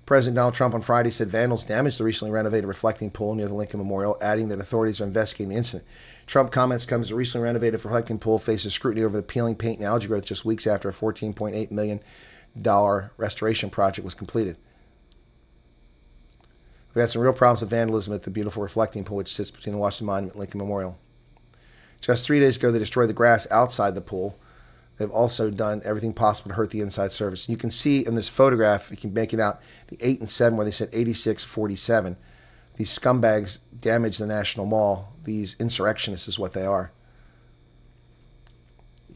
President Donald Trump on Friday said vandals damaged the recently renovated reflecting pool near the Lincoln Memorial, adding that authorities are investigating the incident. Trump comments comes as the recently renovated reflecting pool faces scrutiny over the peeling paint and algae growth just weeks after a $14.8 million restoration project was completed. We had some real problems with vandalism at the beautiful reflecting pool, which sits between the Washington Monument and Lincoln Memorial. Just 3 days ago, they destroyed the grass outside the pool. They've also done everything possible to hurt the inside surface. You can see in this photograph, you can make it out, the 8 and 7, where they said 8647. These scumbags damaged the National Mall. These insurrectionists is what they are.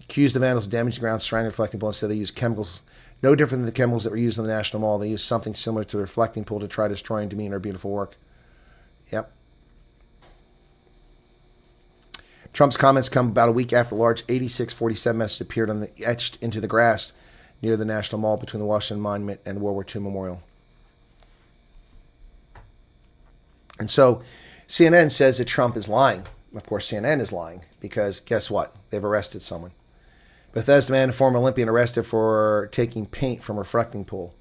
Accused the vandals of damaging the ground surrounding the reflecting pool, instead they used chemicals no different than the chemicals that were used in the National Mall. They used something similar to the reflecting pool to try to destroy and demean our beautiful work. Yep. Trump's comments come about a week after the large 8647 message appeared etched into the grass near the National Mall between the Washington Monument and the World War II Memorial. And so CNN says that Trump is lying. Of course, CNN is lying because guess what? They've arrested someone. Bethesda man, a former Olympian, arrested for taking paint from a reflecting pool.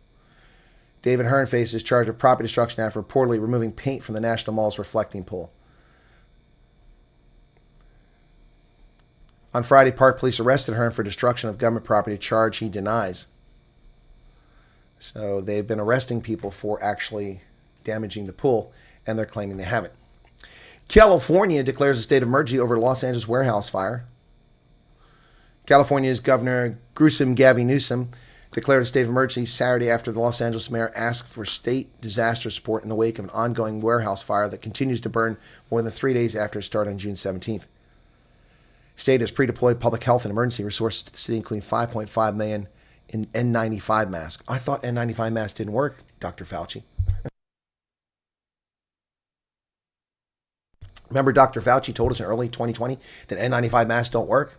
David Hearn faces charge of property destruction after reportedly removing paint from the National Mall's reflecting pool. On Friday, Park Police arrested Hearn for destruction of government property, a charge he denies. So they've been arresting people for actually damaging the pool, and they're claiming they haven't. California declares a state of emergency over the Los Angeles warehouse fire. California's Governor Gavin Newsom declared a state of emergency Saturday after the Los Angeles mayor asked for state disaster support in the wake of an ongoing warehouse fire that continues to burn more than 3 days after it started on June 17th. The state has pre-deployed public health and emergency resources to the city, including $5.5 million in N95 masks. I thought N95 masks didn't work, Dr. Fauci. Remember Dr. Fauci told us in early 2020 that N95 masks don't work?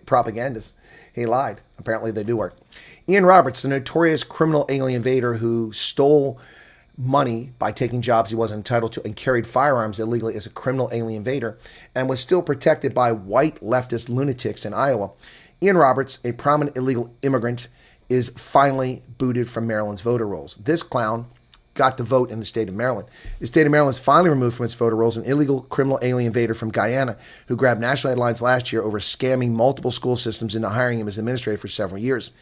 Propagandist. He lied. Apparently they do work. Ian Roberts, the notorious criminal alien invader who stole money by taking jobs he wasn't entitled to and carried firearms illegally as a criminal alien invader and was still protected by white leftist lunatics in Iowa. Ian Roberts, a prominent illegal immigrant, is finally booted from Maryland's voter rolls. This clown got to vote in the state of Maryland. The state of Maryland has finally removed from its voter rolls an illegal criminal alien invader from Guyana who grabbed national headlines last year over scamming multiple school systems into hiring him as administrator for several years.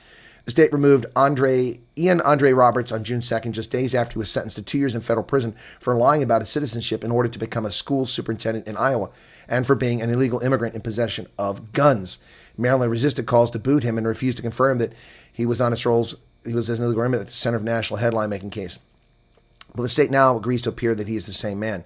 The state removed Ian Andre Roberts on June 2nd, just days after he was sentenced to 2 years in federal prison for lying about his citizenship in order to become a school superintendent in Iowa and for being an illegal immigrant in possession of guns. Maryland resisted calls to boot him and refused to confirm that he was on its rolls. He was as an illegal immigrant at the center of national headline-making case. But the state now agrees to appear that he is the same man.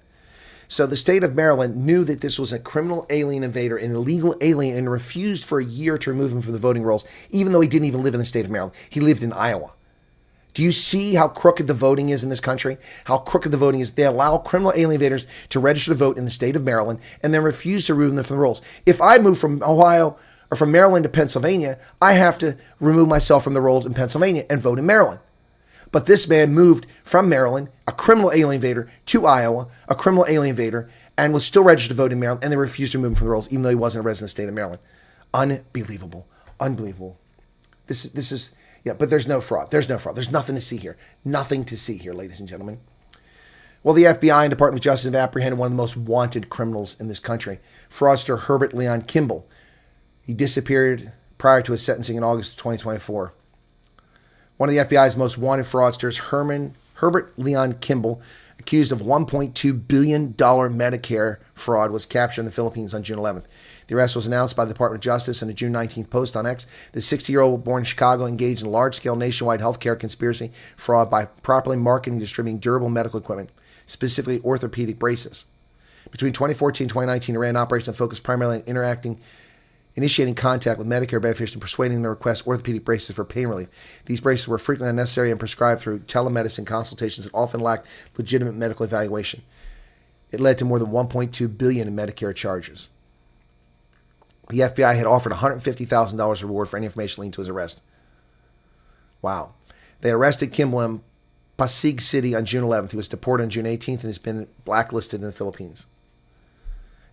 So the state of Maryland knew that this was a criminal alien invader, an illegal alien, and refused for a year to remove him from the voting rolls, even though he didn't even live in the state of Maryland. He lived in Iowa. Do you see how crooked the voting is in this country? How crooked the voting is? They allow criminal alien invaders to register to vote in the state of Maryland and then refuse to remove them from the rolls. If I move from Ohio or from Maryland to Pennsylvania, I have to remove myself from the rolls in Pennsylvania and vote in Maryland. But this man moved from Maryland, a criminal alien invader, to Iowa, a criminal alien invader, and was still registered to vote in Maryland, and they refused to remove him from the rolls, even though he wasn't a resident of the state of Maryland. Unbelievable. Unbelievable. This is, yeah, but there's no fraud. There's no fraud. There's nothing to see here. Nothing to see here, ladies and gentlemen. Well, the FBI and Department of Justice have apprehended one of the most wanted criminals in this country, fraudster Herbert Leon Kimball. He disappeared prior to his sentencing in August of 2024. One of the FBI's most wanted fraudsters, Herbert Leon Kimball, accused of $1.2 billion Medicare fraud, was captured in the Philippines on June 11th. The arrest was announced by the Department of Justice in a June 19th post on X. The 60-year-old born in Chicago engaged in large-scale nationwide healthcare conspiracy fraud by properly marketing and distributing durable medical equipment, specifically orthopedic braces. Between 2014 and 2019, he ran an operation that focused primarily on initiating contact with Medicare beneficiaries and persuading them to request orthopedic braces for pain relief. These braces were frequently unnecessary and prescribed through telemedicine consultations that often lacked legitimate medical evaluation. It led to more than $1.2 billion in Medicare charges. The FBI had offered $150,000 reward for any information leading to his arrest. Wow. They arrested Kimball in Pasig City on June 11th. He was deported on June 18th and has been blacklisted in the Philippines.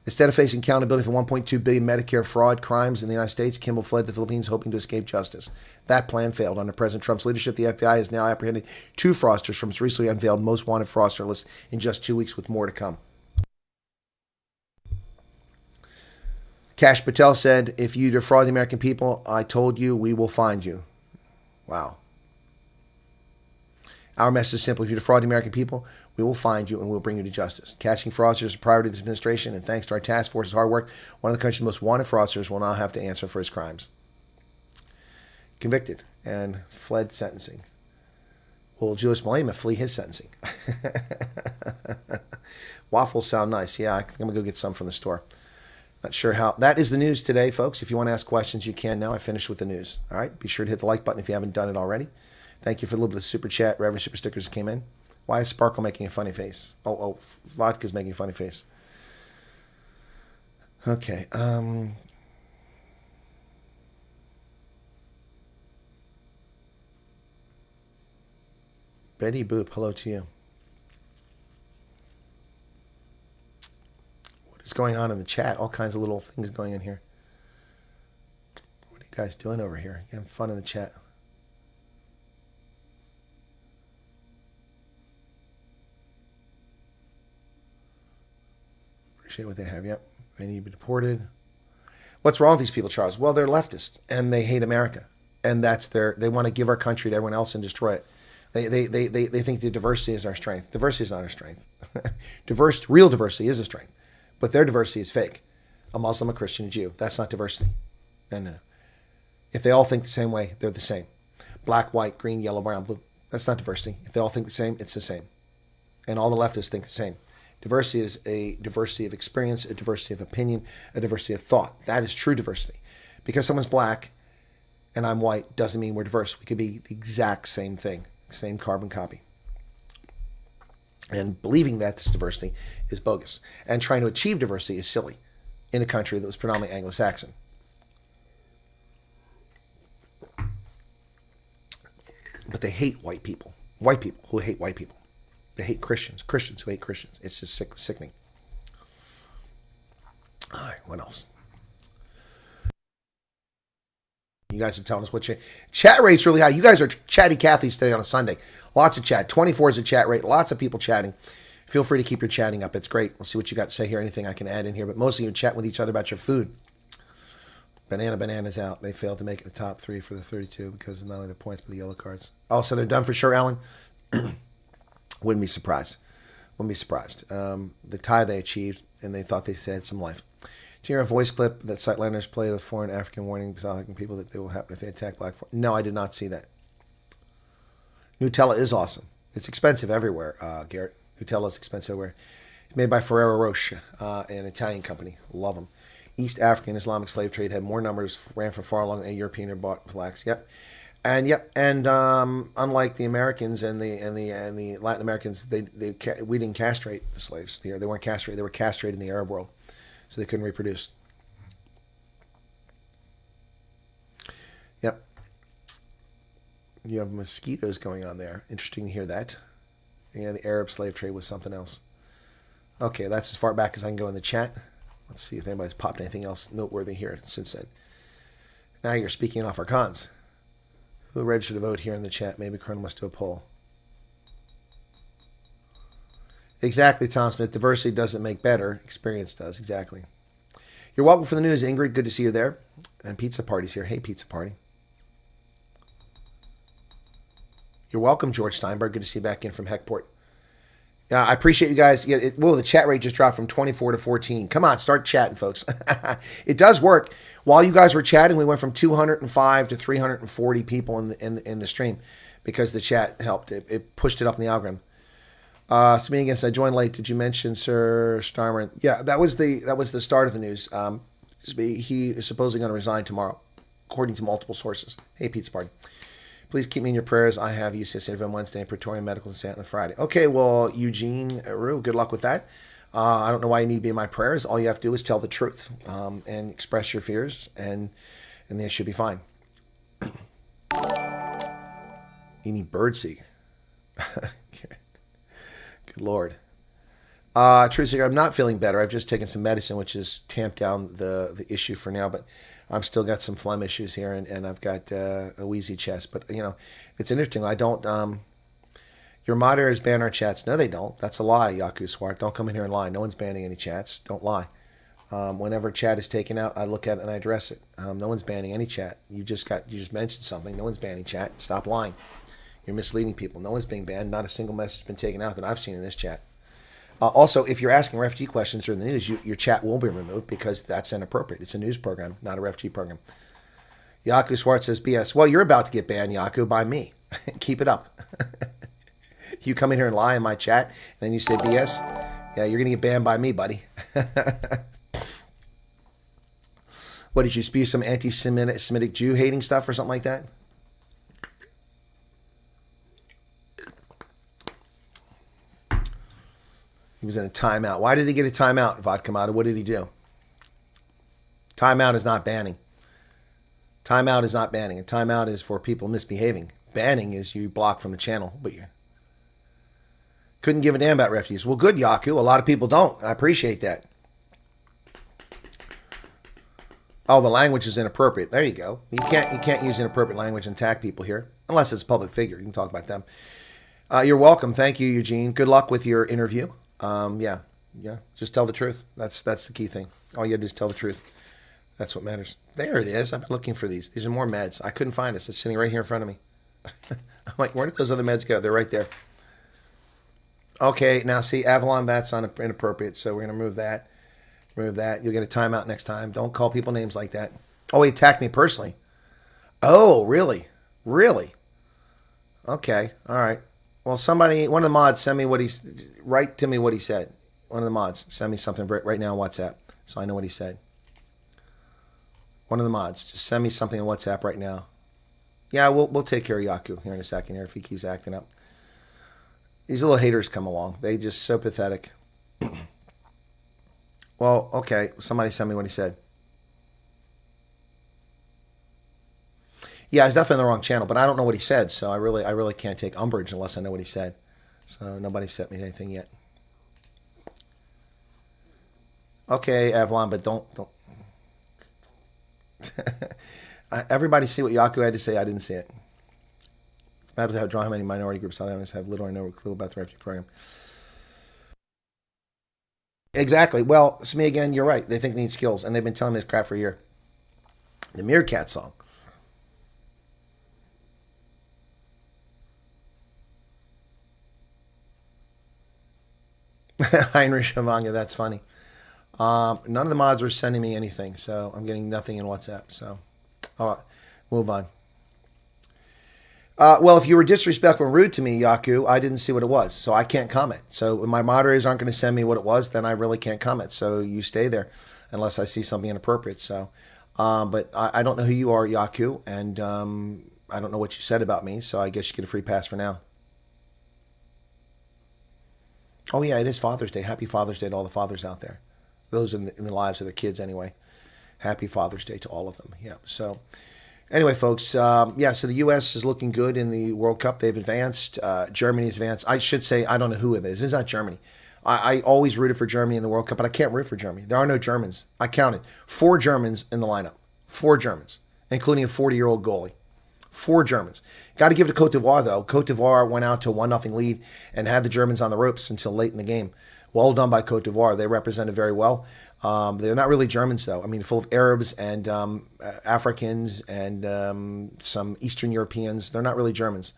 Instead of facing accountability for $1.2 billion Medicare fraud crimes in the United States, Kimball fled the Philippines hoping to escape justice. That plan failed. Under President Trump's leadership, the FBI has now apprehended 2 fraudsters from its recently unveiled most wanted fraudster list in just 2 weeks, with more to come. Kash Patel said, "If you defraud the American people, I told you, we will find you." Wow. Our message is simple. If you defraud the American people, we will find you and we'll bring you to justice. Catching fraudsters is a priority of this administration, and thanks to our task force's hard work, one of the country's most wanted fraudsters will now have to answer for his crimes. Convicted and fled sentencing. Will Julius Malema flee his sentencing? Waffles sound nice. Yeah, I think I'm going to go get some from the store. Not sure how. That is the news today, folks. If you want to ask questions, you can now. I finished with the news. All right. Be sure to hit the like button if you haven't done it already. Thank you for a little bit of super chat. Reverend super stickers came in. Why is Sparkle making a funny face? Oh, Vodka's making a funny face. Okay. Betty Boop, hello to you. What is going on in the chat? All kinds of little things going on here. What are you guys doing over here? You having fun in the chat? Appreciate what they have. Yep. They need to be deported. What's wrong with these people, Charles? Well, they're leftists and they hate America. And that's they want to give our country to everyone else and destroy it. They think the diversity is our strength. Diversity is not our strength. Real diversity is a strength. But their diversity is fake. A Muslim, a Christian, a Jew. That's not diversity. No. If they all think the same way, they're the same. Black, white, green, yellow, brown, blue. That's not diversity. If they all think the same, it's the same. And all the leftists think the same. Diversity is a diversity of experience, a diversity of opinion, a diversity of thought. That is true diversity. Because someone's black and I'm white doesn't mean we're diverse. We could be the exact same thing, same carbon copy. And believing that this diversity is bogus. And trying to achieve diversity is silly in a country that was predominantly Anglo-Saxon. But they hate white people. White people who hate white people. They hate Christians. Christians who hate Christians. It's just sickening. All right, what else? You guys are telling us what chat rate's really high. You guys are chatty Catholics today on a Sunday. Lots of chat. 24 is a chat rate. Lots of people chatting. Feel free to keep your chatting up. It's great. We'll see what you got to say here. Anything I can add in here. But mostly you chat with each other about your food. Banana's out. They failed to make it the top 3 for the 32 because of not only the points but the yellow cards. Oh, so they're done for sure, Alan? Wouldn't be surprised. The tie they achieved, and they thought they had some life. Did you hear a voice clip that Sightliners played of foreign African warning South African people that they will happen if they attack black? No, I did not see that. Nutella is awesome. It's expensive everywhere, Garrett. Nutella is expensive everywhere. It's made by Ferrero Rocher, an Italian company. Love them. East African Islamic slave trade had more numbers, ran for far longer than any European or bought blacks. Yep. And unlike the Americans and the Latin Americans, we didn't castrate the slaves here. They weren't castrated. They were castrated in the Arab world, so they couldn't reproduce. Yep. You have mosquitoes going on there. Interesting to hear that. Yeah, the Arab slave trade was something else. Okay, that's as far back as I can go in the chat. Let's see if anybody's popped anything else noteworthy here since then. Now you're speaking off our cons. Who registered to vote here in the chat? Maybe Colonel must do a poll. Exactly, Tom Smith. Diversity doesn't make better. Experience does. Exactly. You're welcome for the news, Ingrid. Good to see you there. And Pizza Party's here. Hey, Pizza Party. You're welcome, George Steinberg. Good to see you back in from Heckport. Yeah, I appreciate you guys. Yeah, whoa, the chat rate just dropped from 24 to 14. Come on, start chatting, folks. It does work. While you guys were chatting, we went from 205 to 340 people in the stream because the chat helped. It pushed it up in the algorithm. Speaking against, I joined late. Did you mention Sir Starmer? Yeah, that was the start of the news. He is supposedly going to resign tomorrow, according to multiple sources. Hey, Pizza Party. Please keep me in your prayers. I have UCSA on Wednesday and Pretoria Medical Center on Friday. Okay, well, Eugene, good luck with that. I don't know why you need to be in my prayers. All you have to do is tell the truth and express your fears, and they should be fine. You need birdseed. Good Lord. Truth seeker, I'm not feeling better. I've just taken some medicine, which has tamped down the issue for now, but I've still got some phlegm issues here, and I've got a wheezy chest. But, you know, it's interesting. I don't... your moderators ban our chats. No, they don't. That's a lie, Yaku Swart. Don't come in here and lie. No one's banning any chats. Don't lie. Whenever chat is taken out, I look at it and I address it. No one's banning any chat. You just mentioned something. No one's banning chat. Stop lying. You're misleading people. No one's being banned. Not a single message has been taken out that I've seen in this chat. Also, if you're asking refugee questions during the news, your chat will be removed because that's inappropriate. It's a news program, not a refugee program. Yaku Swart says, BS. Well, you're about to get banned, Yaku, by me. Keep it up. You come in here and lie in my chat, and then you say BS. Yeah, you're going to get banned by me, buddy. What, did you spew some anti-Semitic Jew-hating stuff or something like that? He was in a timeout. Why did he get a timeout, Vodka Mata? What did he do? Timeout is not banning. Timeout is not banning. A timeout is for people misbehaving. Banning is you block from the channel, but you couldn't give a damn about refugees. Well, good, Yaku. A lot of people don't. I appreciate that. Oh, the language is inappropriate. There you go. You can't use inappropriate language and attack people here, unless it's a public figure. You can talk about them. You're welcome. Thank you, Eugene. Good luck with your interview. Yeah. Just tell the truth. That's the key thing. All you gotta do is tell the truth. That's what matters. There it is. I've been looking for these. These are more meds. I couldn't find it. It's sitting right here in front of me. I'm like, where did those other meds go? They're right there. Okay, now see, Avalon, that's inappropriate. So we're gonna remove that. Remove that. You'll get a timeout next time. Don't call people names like that. Oh, he attacked me personally. Oh, really? Really? Okay. All right. Well, somebody, one of the mods, write to me what he said. One of the mods, send me something right now on WhatsApp so I know what he said. One of the mods, just send me something on WhatsApp right now. Yeah, we'll take care of Yaku here in a second here if he keeps acting up. These little haters come along. They just so pathetic. Well, okay, somebody send me what he said. Yeah, he's definitely on the wrong channel, but I don't know what he said, so I really can't take umbrage unless I know what he said. So nobody sent me anything yet. Okay, Avalon, but don't. Everybody see what Yaku had to say. I didn't see it. Perhaps I have drawn how many minority groups South have little or no clue about the refugee program. Exactly. Well, to me again, you're right. They think they need skills, and they've been telling me this crap for a year. The Meerkat song. Heinrich Shavanga, that's funny. None of the mods were sending me anything, so I'm getting nothing in WhatsApp. So, all right, move on. Well, if you were disrespectful and rude to me, Yaku, I didn't see what it was, so I can't comment. So when my moderators aren't going to send me what it was, then I really can't comment. So you stay there unless I see something inappropriate. So, but I don't know who you are, Yaku, and I don't know what you said about me, so I guess you get a free pass for now. Oh, yeah, it is Father's Day. Happy Father's Day to all the fathers out there. Those in the lives of their kids, anyway. Happy Father's Day to all of them. Yeah, so anyway, folks, yeah, so the U.S. is looking good in the World Cup. They've advanced. Germany's advanced. I should say, I don't know who it is. It's not Germany. I always rooted for Germany in the World Cup, but I can't root for Germany. There are no Germans. I counted 4 Germans in the lineup. 4 Germans, including a 40-year-old goalie. 4 Germans. Got to give it to Cote d'Ivoire, though. Cote d'Ivoire went out to a 1-0 lead and had the Germans on the ropes until late in the game. Well done by Cote d'Ivoire. They represented very well. They're not really Germans, though. I mean, full of Arabs and Africans and some Eastern Europeans. They're not really Germans.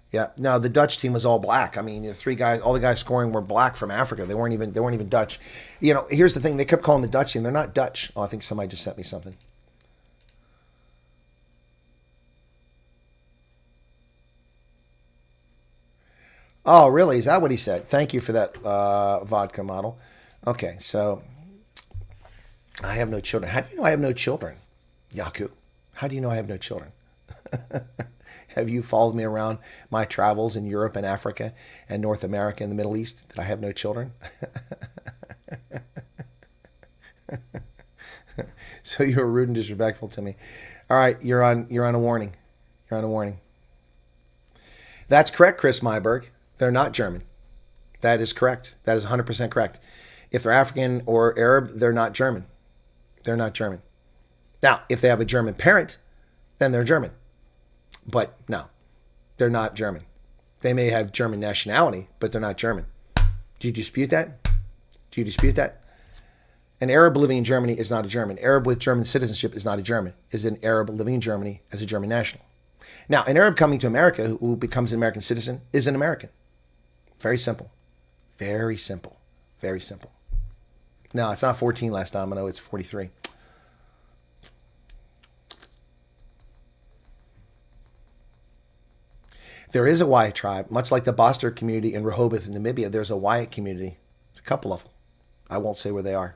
Yeah. Now the Dutch team was all black. I mean, all the guys scoring were black from Africa. They weren't even Dutch. You know, here's the thing. They kept calling the Dutch team. They're not Dutch. Oh, I think somebody just sent me something. Oh, really? Is that what he said? Thank you for that vodka model. Okay, so I have no children. How do you know I have no children, Yaku? How do you know I have no children? Have you followed me around my travels in Europe and Africa and North America and the Middle East that I have no children? So you were rude and disrespectful to me. All right, you're on a warning. You're on a warning. That's correct, Chris Myberg. They're not German. That is correct. That is 100% correct. If they're African or Arab, they're not German. They're not German. Now, if they have a German parent, then they're German. But no, they're not German. They may have German nationality, but they're not German. Do you dispute that? Do you dispute that? An Arab living in Germany is not a German. Arab with German citizenship is not a German. Is an Arab living in Germany as a German national. Now, an Arab coming to America who becomes an American citizen is an American. Very simple. Very simple. Very simple. No, it's not 14 last time. I know it's 43. There is a Wyatt tribe, much like the Boster community in Rehoboth in Namibia. There's a Wyatt community. There's a couple of them. I won't say where they are.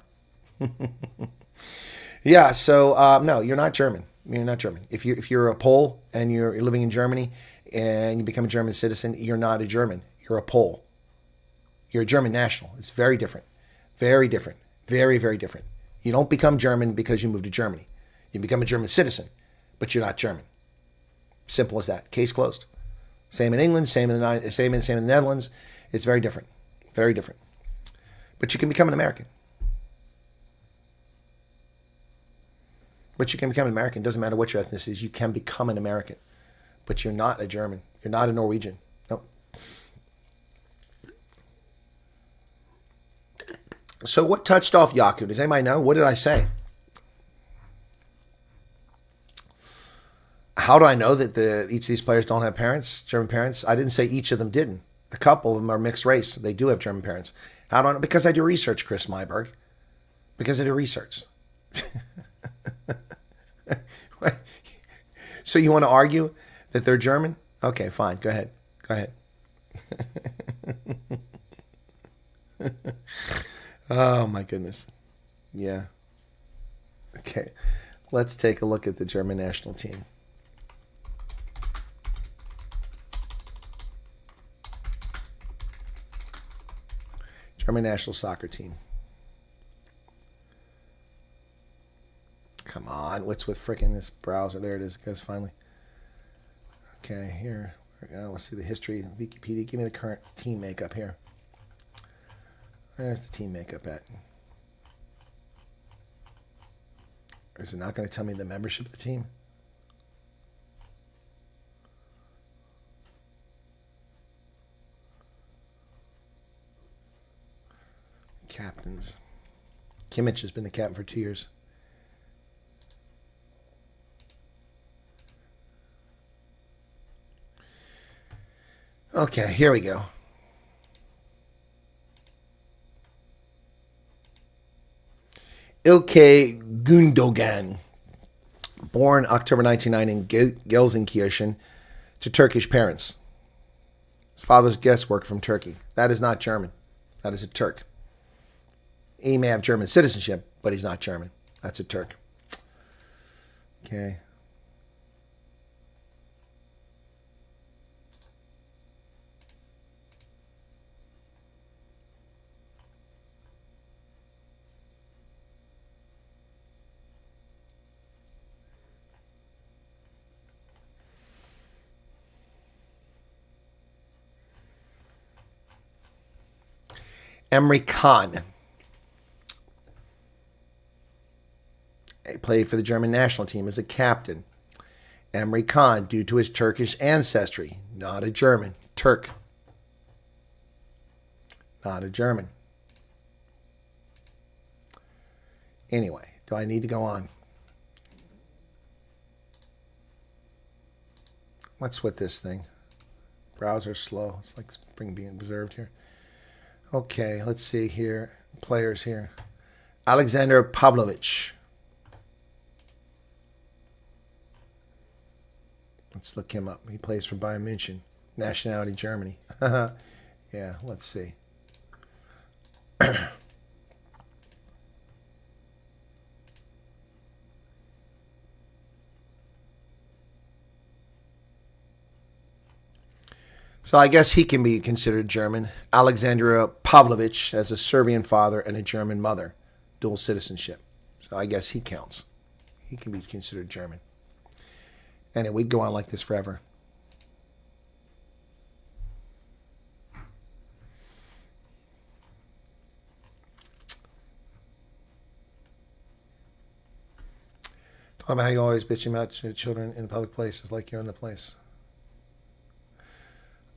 Yeah, so no, you're not German. You're not German. If you're a Pole and you're living in Germany and you become a German citizen, you're not a German. You're a Pole. You're a German national. It's very different. Very different. Very, very different. You don't become German because you move to Germany. You become a German citizen, but you're not German. Simple as that. Case closed. Same in England, same in the Netherlands. It's very different. Very different. But you can become an American. But you can become an American. Doesn't matter what your ethnicity is. You can become an American. But you're not a German. You're not a Norwegian. Nope. So what touched off Yaku? Does anybody know? What did I say? How do I know that each of these players don't have parents, German parents? I didn't say each of them didn't. A couple of them are mixed race. They do have German parents. How do I know? Because I do research, Chris Myberg. Because I do research. So you want to argue that they're German? Okay, fine. Go ahead. Go ahead. Oh, my goodness. Yeah. Okay. Let's take a look at the German national team. German national soccer team. Come on, what's with frickin' this browser? There it is, it goes finally. Okay, here we go. Let's see the history. Wikipedia, give me the current team makeup here. Where's the team makeup at? Or is it not going to tell me the membership of the team? Captains. Kimmich has been the captain for 2 years. Okay, here we go. Ilkay Gundogan, born October 1990 in Gelsenkirchen to Turkish parents. His father's guestwork from Turkey. That is not German. That is a Turk. He may have German citizenship, but he's not German. That's a Turk. Okay. Emre Can. He played for the German national team as a captain. Emre Can, due to his Turkish ancestry, not a German. Turk. Not a German. Anyway, do I need to go on? What's with this thing? Browser's slow. It's like spring being observed here. Okay, let's see here. Players here. Alexander Pavlovich. Let's look him up. He plays for Bayern München. Nationality Germany. Yeah, let's see. So I guess he can be considered German. Alexander Pavlovich has a Serbian father and a German mother. Dual citizenship. So I guess he counts. He can be considered German. Anyway, we go on like this forever. Talk about how you always bitching about your children in public places like you're in the place.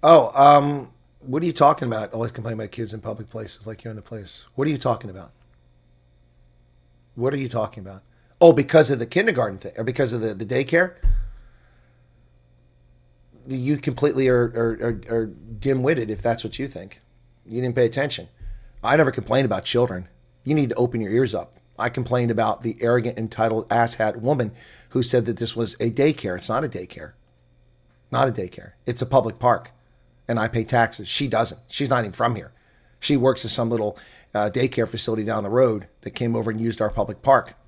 Oh, what are you talking about? Always complaining about kids in public places like you're in the place. What are you talking about? What are you talking about? Oh, because of the kindergarten thing, or because of the daycare? You completely are dim-witted if that's what you think. You didn't pay attention. I never complained about children. You need to open your ears up. I complained about the arrogant, entitled, asshat woman who said that this was a daycare. It's not a daycare. Not a daycare. It's a public park. And I pay taxes. She doesn't. She's not even from here. She works at some little daycare facility down the road that came over and used our public park.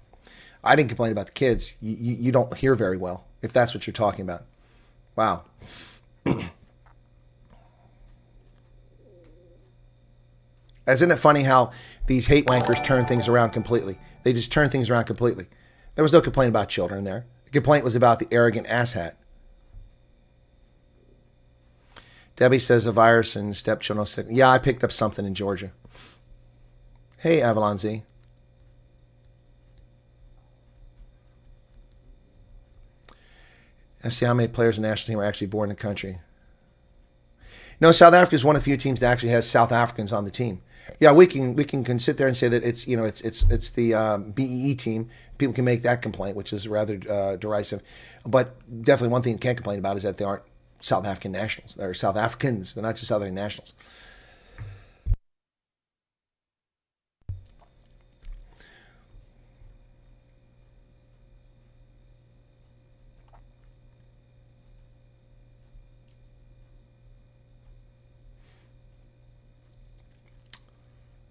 I didn't complain about the kids. You don't hear very well, if that's what you're talking about. Wow. Isn't it funny how these hate wankers turn things around completely? They just turn things around completely. There was no complaint about children there. The complaint was about the arrogant asshat. Debbie says a virus and stepchildren sick. Yeah, I picked up something in Georgia. Hey, Avalon Z. I see how many players in the national team are actually born in the country. No, South Africa is one of the few teams that actually has South Africans on the team. Yeah, we can sit there and say that it's the BEE team. People can make that complaint, which is rather derisive. But definitely one thing you can't complain about is that they aren't South African nationals. They're South Africans. They're not just South African nationals.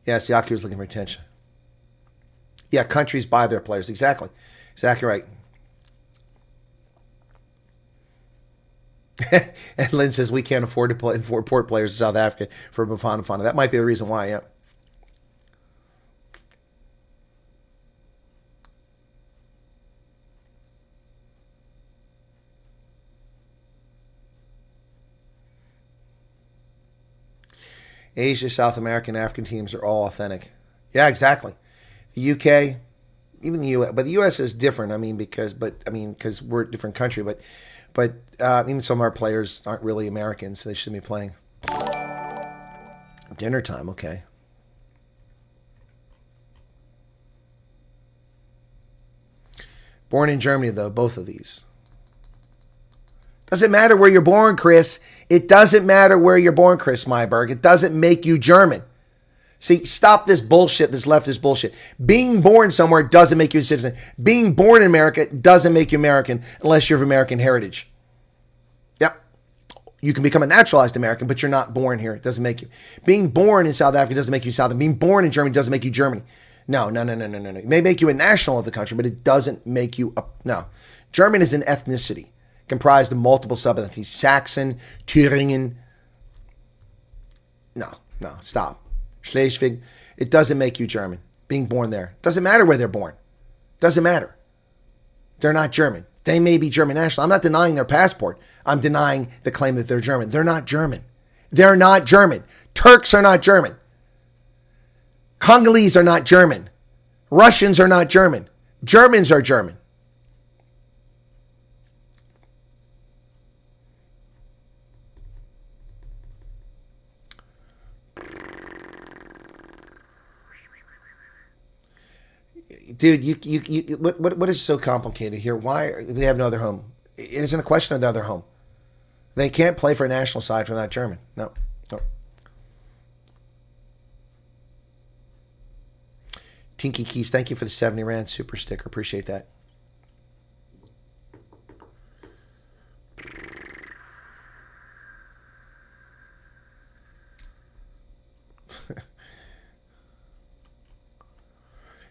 Yes, Yaku is looking for attention. Yeah, countries buy their players. Exactly. Exactly right. And Lynn says we can't afford to import players to South Africa for Bafana. That might be the reason why, yeah. Asia, South American, African teams are all authentic. Yeah, exactly. The UK, even the US, but the US is different. Because we're a different country. But even some of our players aren't really Americans, so they shouldn't be playing. Dinner time, okay. Born in Germany, though, both of these. Doesn't matter where you're born, Chris. It doesn't matter where you're born, Chris Myberg. It doesn't make you German. See, stop this bullshit, this leftist bullshit. Being born somewhere doesn't make you a citizen. Being born in America doesn't make you American unless you're of American heritage. Yep. You can become a naturalized American, but you're not born here. It doesn't make you. Being born in South Africa doesn't make you South. Being born in Germany doesn't make you Germany. No. It may make you a national of the country, but it doesn't make you no. German is an ethnicity comprised of multiple sub-ethnicities. Saxon, Thüringen. No, stop. Schleswig. It doesn't make you German. Being born there. Doesn't matter where they're born. Doesn't matter. They're not German. They may be German national. I'm not denying their passport. I'm denying the claim that they're German. They're not German. They're not German. Turks are not German. Congolese are not German. Russians are not German. Germans are German. Dude, what is so complicated here? Why we have no other home? It isn't a question of the other home. They can't play for a national side if they're not German. No. Tinky Keys, thank you for the 70 Rand super sticker. Appreciate that.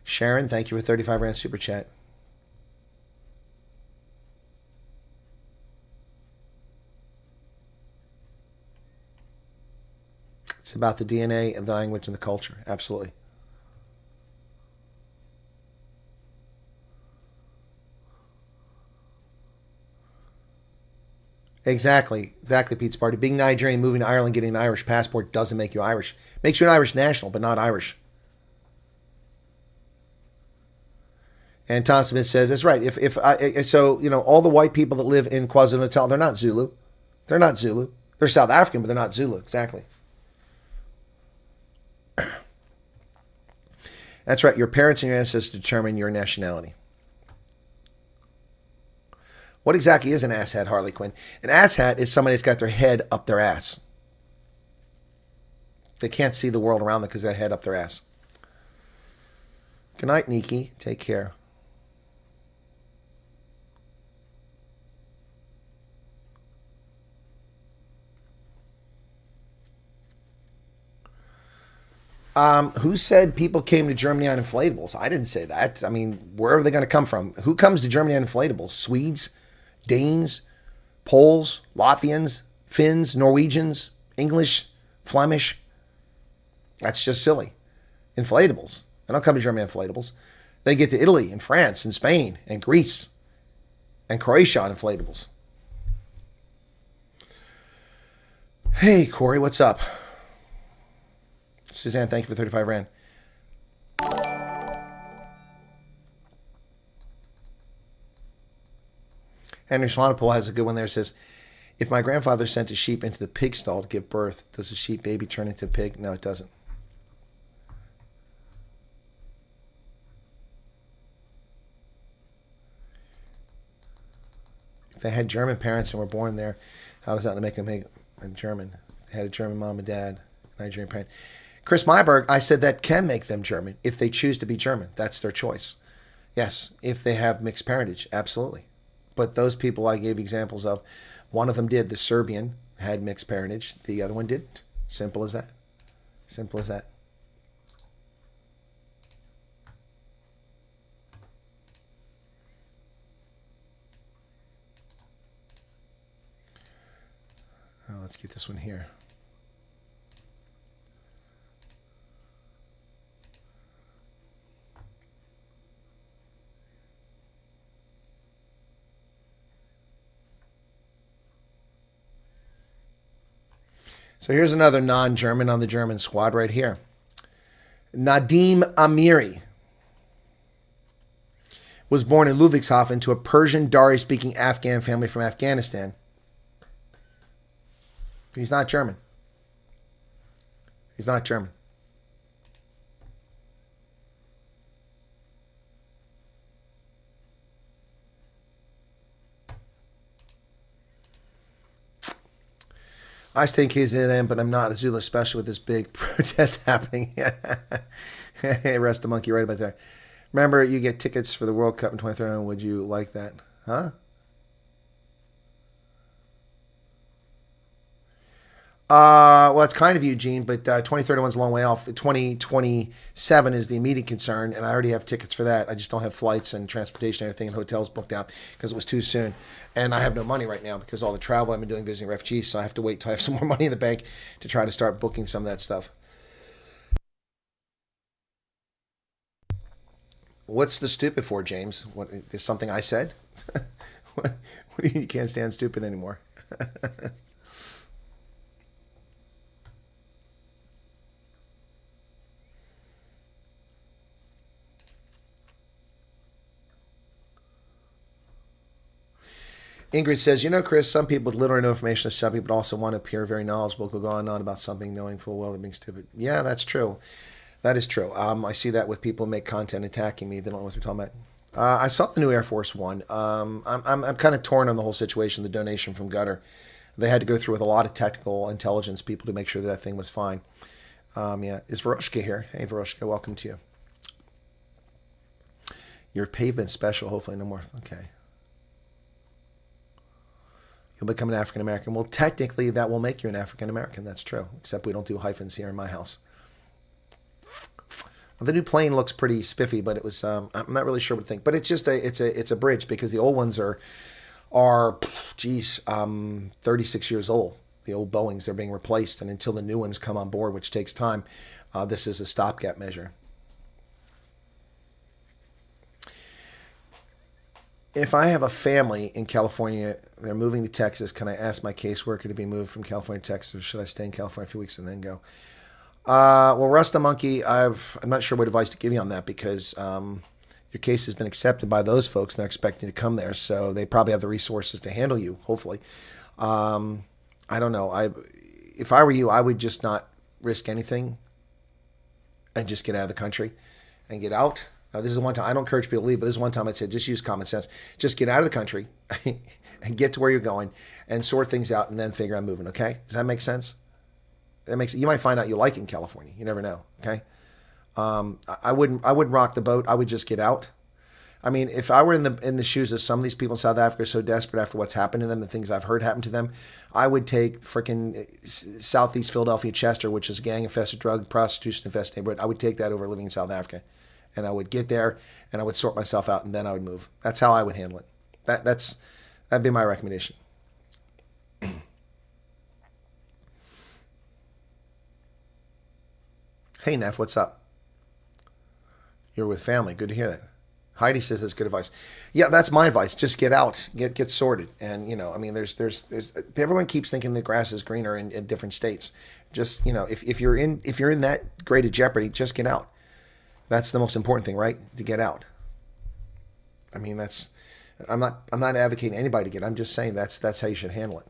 Sharon, thank you for 35 Rand super chat. It's about the DNA and the language and the culture. Absolutely. Exactly, Pete's Party. Being Nigerian, moving to Ireland, getting an Irish passport doesn't make you Irish. Makes you an Irish national, but not Irish. And Tom Smith says, that's right. So, all the white people that live in KwaZulu-Natal, they're not Zulu. They're not Zulu. They're South African, but they're not Zulu. Exactly. That's right. Your parents and your ancestors determine your nationality. What exactly is an asshat, Harley Quinn? An asshat is somebody that's got their head up their ass. They can't see the world around them because they head up their ass. Good night, Nikki. Take care. Who said people came to Germany on inflatables? I didn't say that. I mean, where are they going to come from? Who comes to Germany on inflatables? Swedes, Danes, Poles, Latvians, Finns, Norwegians, English, Flemish. That's just silly. Inflatables. They don't come to Germany on inflatables. They get to Italy and France and Spain and Greece and Croatia on inflatables. Hey, Corey, what's up? Suzanne, thank you for 35 Rand. Henry Swanepoel has a good one there. It says, if my grandfather sent a sheep into the pig stall to give birth, does the sheep baby turn into a pig? No, it doesn't. If they had German parents and were born there, how does that make them a German? If they had a German mom and dad, Nigerian parent. Chris Myberg, I said that can make them German if they choose to be German. That's their choice. Yes, if they have mixed parentage, absolutely. But those people I gave examples of, one of them did. The Serbian had mixed parentage. The other one didn't. Simple as that. Simple as that. Let's get this one here. So here's another non-German on the German squad right here. Nadim Amiri was born in Ludwigshafen to a Persian Dari-speaking Afghan family from Afghanistan. He's not German. He's not German. I think he's in him, but I'm not a Zulu, especially with this big protest happening. Hey, rest a monkey right about there. Remember, you get tickets for the World Cup in 2030. Would you like that? Huh? Well, it's kind of you, Gene, but 2031 is a long way off. 2027 is the immediate concern, and I already have tickets for that. I just don't have flights and transportation and everything and hotels booked out because it was too soon. And I have no money right now because all the travel I've been doing visiting refugees, so I have to wait till I have some more money in the bank to try to start booking some of that stuff. What's the stupid for, James? What is something I said? What do you can't stand stupid anymore? Ingrid says, Chris, some people with little or no information, some people also want to appear very knowledgeable, go on and on about something knowing full well they're being stupid. Yeah, that's true. That is true. I see that with people who make content attacking me. They don't know what they're talking about. I saw the new Air Force One. I'm kind of torn on the whole situation, the donation from Gutter. They had to go through with a lot of technical intelligence people to make sure that thing was fine. Yeah, is Varoshka here? Hey, Varoshka, welcome to you. Your pavement special, hopefully no more. Okay. You'll become an African American. Well, technically, that will make you an African American. That's true. Except we don't do hyphens here in my house. The new plane looks pretty spiffy, but it was. I'm not really sure what to think. But it's just it's a bridge because the old ones are 36 years old. The old Boeings, they're being replaced, and until the new ones come on board, which takes time, this is a stopgap measure. If I have a family in California, they're moving to Texas, can I ask my caseworker to be moved from California to Texas, or should I stay in California a few weeks and then go? Well, Rasta Monkey, I'm not sure what advice to give you on that because your case has been accepted by those folks and they're expecting to come there, so they probably have the resources to handle you, hopefully. I don't know. If I were you, I would just not risk anything and just get out of the country and get out. Now, this is one time, I don't encourage people to leave, but this is one time I'd say just use common sense. Just get out of the country and get to where you're going and sort things out and then figure out moving, okay? Does that make sense? You might find out you like it in California. You never know, okay? I wouldn't rock the boat. I would just get out. I mean, if I were in the shoes of some of these people in South Africa so desperate after what's happened to them, the things I've heard happen to them, I would take frickin' Southeast Philadelphia, Chester, which is a gang-infested, drug, prostitution-infested neighborhood. I would take that over living in South Africa. And I would get there, and I would sort myself out, and then I would move. That's how I would handle it. That'd be my recommendation. Hey, Neff, what's up? You're with family. Good to hear that. Heidi says that's good advice. Yeah, that's my advice. Just get out, get sorted, and I mean, there's everyone keeps thinking the grass is greener in different states. Just if you're in that great a jeopardy, just get out. That's the most important thing, right? To get out. I mean, I'm not advocating anybody to get. I'm just saying that's how you should handle it.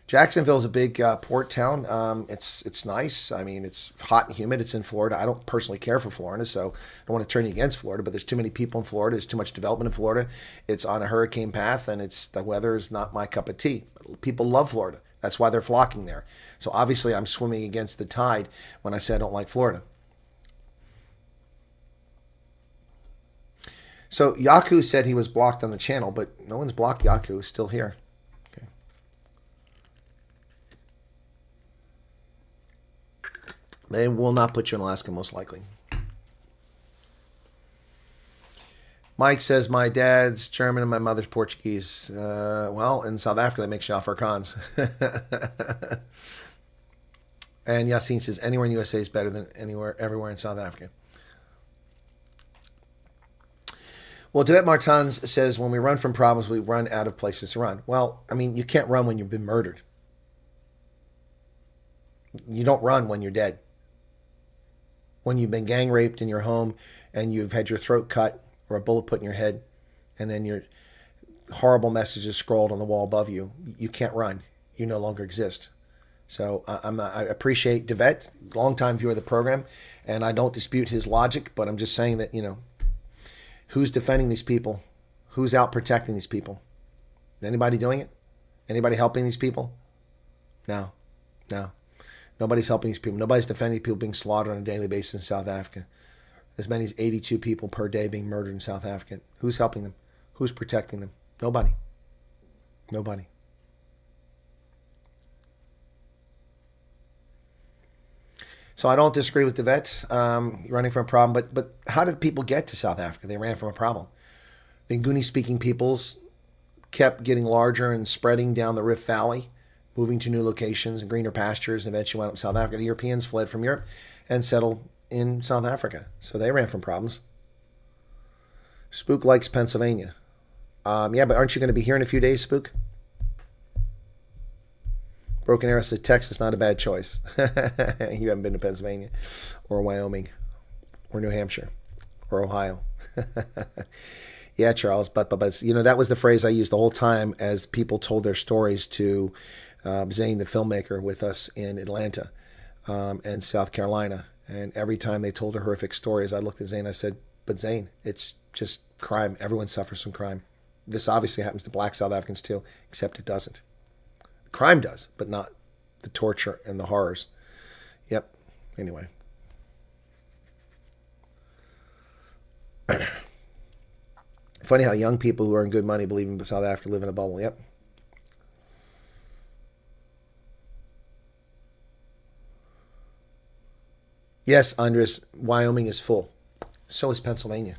Jacksonville's a big port town. It's nice. I mean, it's hot and humid. It's in Florida. I don't personally care for Florida, so I don't want to turn you against Florida. But there's too many people in Florida. There's too much development in Florida. It's on a hurricane path, and the weather is not my cup of tea. People love Florida. That's why they're flocking there. So obviously, I'm swimming against the tide when I say I don't like Florida. So Yaku said he was blocked on the channel, but no one's blocked Yaku. He's still here. Okay. They will not put you in Alaska, most likely. Mike says, my dad's German and my mother's Portuguese. Well, in South Africa, they make Shafar Khans. And Yassine says, anywhere in the USA is better than everywhere in South Africa. Well, Tibet Martins says, when we run from problems, we run out of places to run. Well, I mean, you can't run when you've been murdered. You don't run when you're dead. When you've been gang raped in your home and you've had your throat cut or a bullet put in your head and then your horrible messages scrolled on the wall above you, you can't run. You no longer exist. So I appreciate Devet, longtime viewer of the program, and I don't dispute his logic, but I'm just saying that, who's defending these people? Who's out protecting these people? Anybody doing it? Anybody helping these people? No. Nobody's helping these people. Nobody's defending people being slaughtered on a daily basis in South Africa. As many as 82 people per day being murdered in South Africa. Who's helping them? Who's protecting them? Nobody. So I don't disagree with the vets running from a problem, but how did people get to South Africa? They ran from a problem. The Nguni-speaking peoples kept getting larger and spreading down the Rift Valley, moving to new locations and greener pastures, and eventually wound up in South Africa. The Europeans fled from Europe and settled in South Africa. So they ran from problems. Spook likes Pennsylvania. Yeah, but aren't you going to be here in a few days, Spook? Broken Arrow says Texas, not a bad choice. You haven't been to Pennsylvania or Wyoming or New Hampshire or Ohio. Yeah, Charles, but that was the phrase I used the whole time as people told their stories to Zane, the filmmaker, with us in Atlanta and South Carolina. And every time they told her horrific stories, I looked at Zane and I said, but Zane, it's just crime. Everyone suffers from crime. This obviously happens to black South Africans too, except it doesn't. Crime does, but not the torture and the horrors. Yep. Anyway. Funny how young people who earn good money believe in South Africa live in a bubble. Yep. Yes, Andres, Wyoming is full. So is Pennsylvania.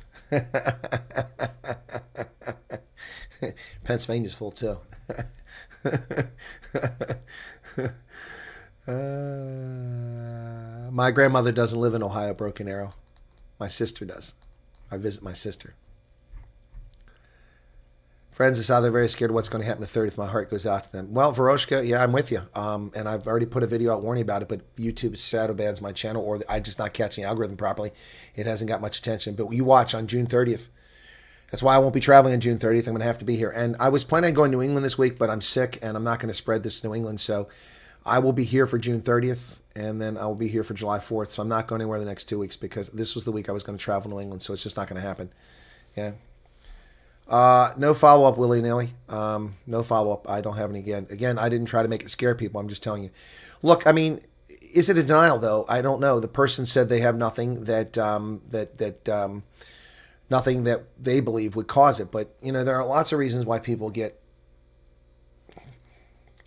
Pennsylvania's full too. My grandmother doesn't live in Ohio, Broken Arrow. My sister does. I visit my sister. Friends in South are very scared of what's going to happen the 30th. My heart goes out to them. Well, Veroshka, yeah, I'm with you. And I've already put a video out warning about it, but YouTube shadow bans my channel, or I'm just not catching the algorithm properly. It hasn't got much attention. But you watch on June 30th. That's why I won't be traveling on June 30th. I'm going to have to be here. And I was planning on going to New England this week, but I'm sick, and I'm not going to spread this to New England. So I will be here for June 30th, and then I will be here for July 4th. So I'm not going anywhere the next 2 weeks because this was the week I was going to travel to New England, so it's just not going to happen. Yeah. No follow-up, willy-nilly. No follow-up. I don't have any again. Again, I didn't try to make it scare people. I'm just telling you. Look, I mean, is it a denial, though? I don't know. The person said they have nothing nothing that they believe would cause it. But, there are lots of reasons why people get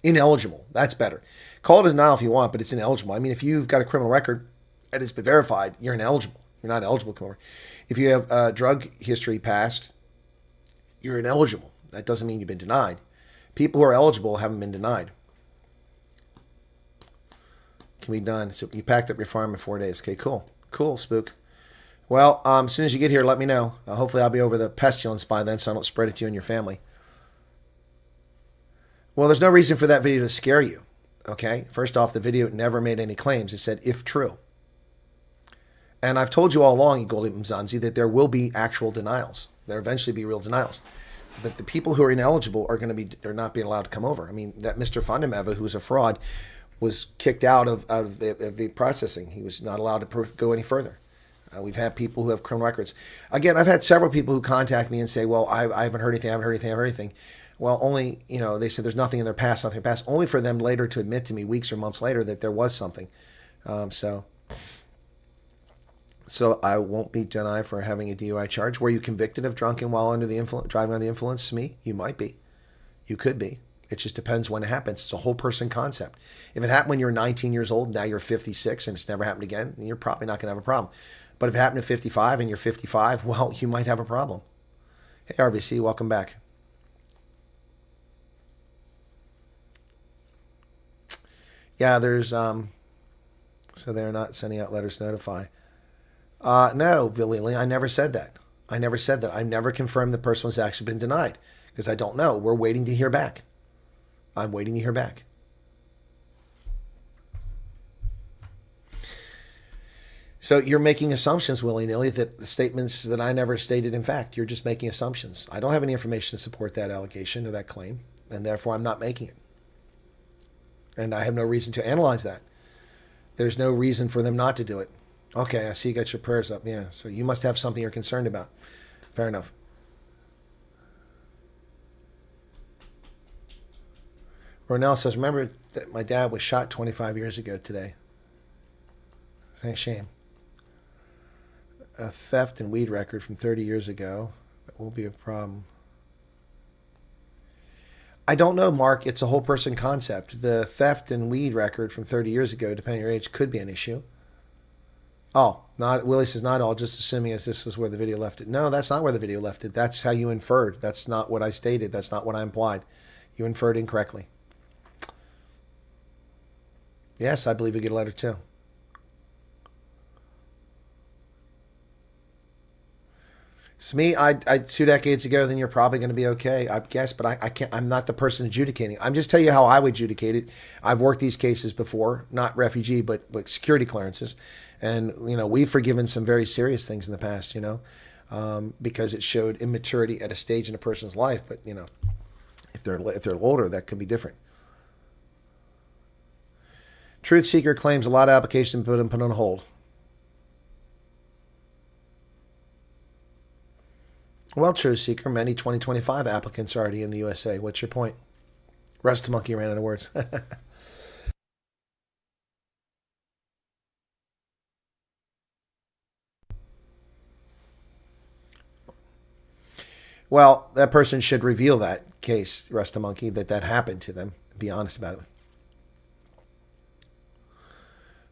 ineligible. That's better. Call it a denial if you want, but it's ineligible. I mean, if you've got a criminal record and it's been verified, you're ineligible. You're not eligible to come over. If you have a drug history past, you're ineligible. That doesn't mean you've been denied. People who are eligible haven't been denied. Can be done. So you packed up your farm in 4 days. Okay, cool. Cool, Spook. Well, as soon as you get here, let me know. Hopefully I'll be over the pestilence by then so I don't spread it to you and your family. Well, there's no reason for that video to scare you. Okay? First off, the video never made any claims. It said, if true. And I've told you all along, Igoli Mzansi, that there will be actual denials. There'll eventually be real denials. But the people who are ineligible are not being allowed to come over. I mean, that Mr. Fundameva, who's a fraud, was kicked out of the processing. He was not allowed to go any further. We've had people who have criminal records. Again, I've had several people who contact me and say, well, I haven't heard anything, Well, only, they said there's nothing in their past, only for them later to admit to me weeks or months later that there was something. So I won't be denied for having a DUI charge. Were you convicted of driving under the influence? Me? You might be. You could be. It just depends when it happens. It's a whole person concept. If it happened when you were 19 years old, now you're 56 and it's never happened again, then you're probably not going to have a problem. But if it happened at 55 and you're 55, well, you might have a problem. Hey, RVC, welcome back. Yeah, there's, so they're not sending out letters to notify. No, Villy, I never said that. I never confirmed the person was actually been denied because I don't know. We're waiting to hear back. I'm waiting to hear back. So you're making assumptions, willy-nilly, that the statements that I never stated in fact. You're just making assumptions. I don't have any information to support that allegation or that claim, and therefore I'm not making it. And I have no reason to analyze that. There's no reason for them not to do it. Okay, I see you got your prayers up. Yeah, so you must have something you're concerned about. Fair enough. Ronell says, remember that my dad was shot 25 years ago today. It's a shame. A theft and weed record from 30 years ago. That will be a problem. I don't know, Mark. It's a whole person concept. The theft and weed record from 30 years ago, depending on your age, could be an issue. Oh, Willie says not all, just assuming as this is where the video left it. No, that's not where the video left it. That's how you inferred. That's not what I stated. That's not what I implied. You inferred incorrectly. Yes, I believe you get a letter too. It's me, I 2 decades ago, then you're probably going to be okay, I guess, but I can't, I'm not the person adjudicating. I'm just telling you how I would adjudicate it. I've worked these cases before, not refugee, but security clearances. And, we've forgiven some very serious things in the past, because it showed immaturity at a stage in a person's life. But if they're older, that could be different. Truth Seeker claims a lot of applications put on hold. Well, Truth Seeker, many 2025 applicants are already in the USA. What's your point? Rust Monkey ran out of words. Well, that person should reveal that case, Rust Monkey, that happened to them. Be honest about it.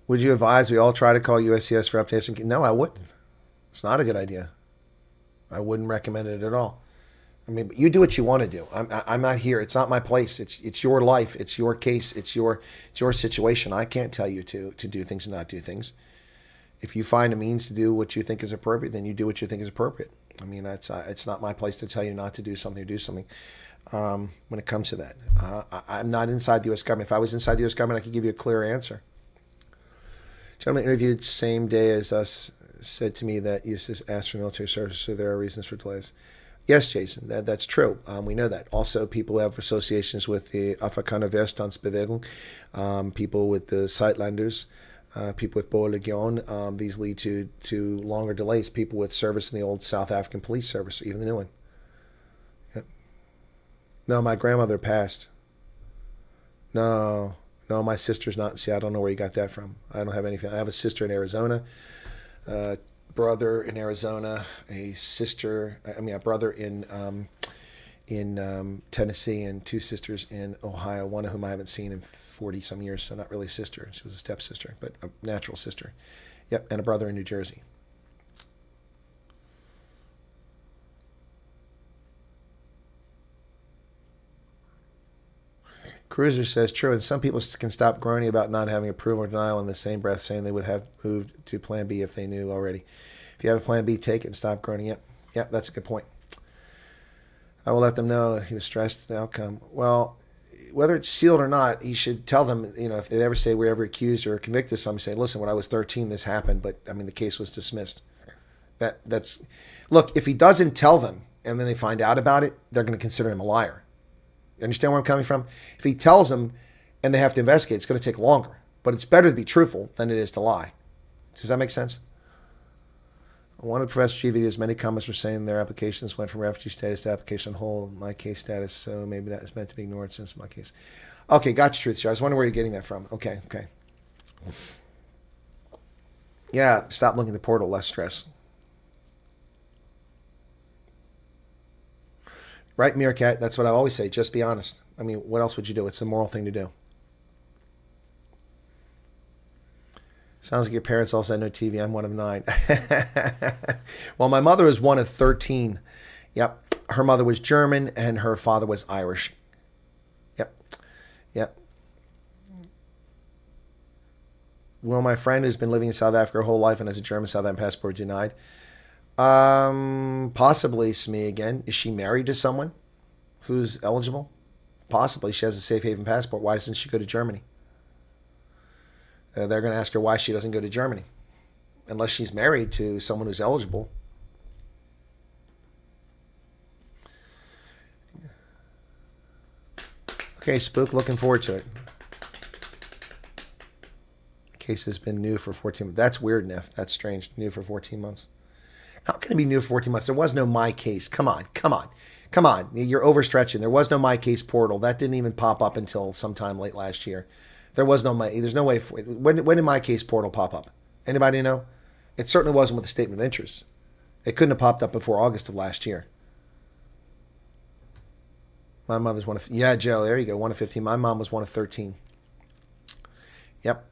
Would you advise we all try to call USCIS for updates? No, I wouldn't. It's not a good idea. I wouldn't recommend it at all. I mean, you do what you want to do. I'm not here. It's not my place. It's your life. It's your case. It's your situation. I can't tell you to do things and not do things. If you find a means to do what you think is appropriate, then you do what you think is appropriate. I mean, it's not my place to tell you not to do something or do something when it comes to that. I'm not inside the U.S. government. If I was inside the U.S. government, I could give you a clear answer. Gentleman interviewed same day as us said to me that you just asked for military service, so there are reasons for delays. Yes, Jason, that's true. We know that. Also, people who have associations with the Afrikaner Widerstandsbewegung, people with the Zeitlanders, people with Boa Legion, these lead to longer delays. People with service in the old South African police service, even the new one. Yep. No, my grandmother passed. No, my sister's not. See, I don't know where you got that from. I don't have anything. I have a sister in Arizona, brother in Arizona, a brother in Tennessee, and two sisters in Ohio, one of whom I haven't seen in 40-some years, so not really a sister. She was a stepsister, but a natural sister. Yep, and a brother in New Jersey. Cruiser says, true, and some people can stop groaning about not having approval or denial in the same breath, saying they would have moved to Plan B if they knew already. If you have a Plan B, take it and stop groaning. Yep, that's a good point. I will let them know he was stressed at the outcome. Well, whether it's sealed or not, he should tell them, if they ever say we're ever accused or convicted of something, say, listen, when I was 13, this happened, but, the case was dismissed. Look, if he doesn't tell them and then they find out about it, they're going to consider him a liar. You understand where I'm coming from? If he tells them and they have to investigate, it's going to take longer. But it's better to be truthful than it is to lie. Does that make sense? One of the Professor G videos, many comments were saying their applications went from refugee status to application on hold, my case status, so maybe that is meant to be ignored since my case. Okay, gotcha, Truth Share. I was wondering where you're getting that from. Okay. Yeah, stop looking at the portal, less stress. Right, Meerkat? That's what I always say. Just be honest. What else would you do? It's a moral thing to do. Sounds like your parents also had no TV. I'm one of 9. Well, my mother was one of 13. Yep. Her mother was German and her father was Irish. Yep. Well, my friend who's been living in South Africa her whole life and has a German South African passport denied. Possibly Smee again. Is she married to someone who's eligible? Possibly. She has a safe haven passport. Why doesn't she go to Germany? They're going to ask her why she doesn't go to Germany. Unless she's married to someone who's eligible. Okay, Spook, looking forward to it. Case has been new for 14 months. That's weird, Neff. That's strange. New for 14 months. How can it be new for 14 months? There was no My Case. Come on. You're overstretching. There was no My Case portal. That didn't even pop up until sometime late last year. There's no way. When did My Case portal pop up? Anybody know? It certainly wasn't with a statement of interest. It couldn't have popped up before August of last year. My mother's one of... Yeah, Joe, there you go. One of 15. My mom was one of 13. Yep.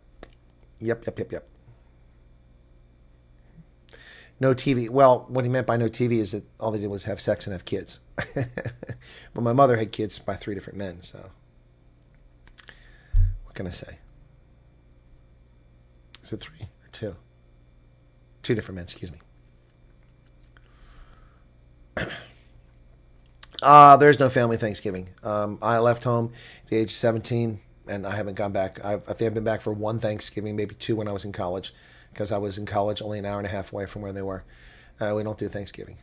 No TV. Well, what he meant by no TV is that all they did was have sex and have kids. But my mother had kids by 3 different men, so what can I say? Is it 3 or 2? 2 different men, excuse me. There's no family Thanksgiving. I left home at the age of 17, and I haven't gone back. I think I've been back for 1 Thanksgiving, maybe 2 when I was in college, because I was in college only an hour and a half away from where they were. We don't do Thanksgiving.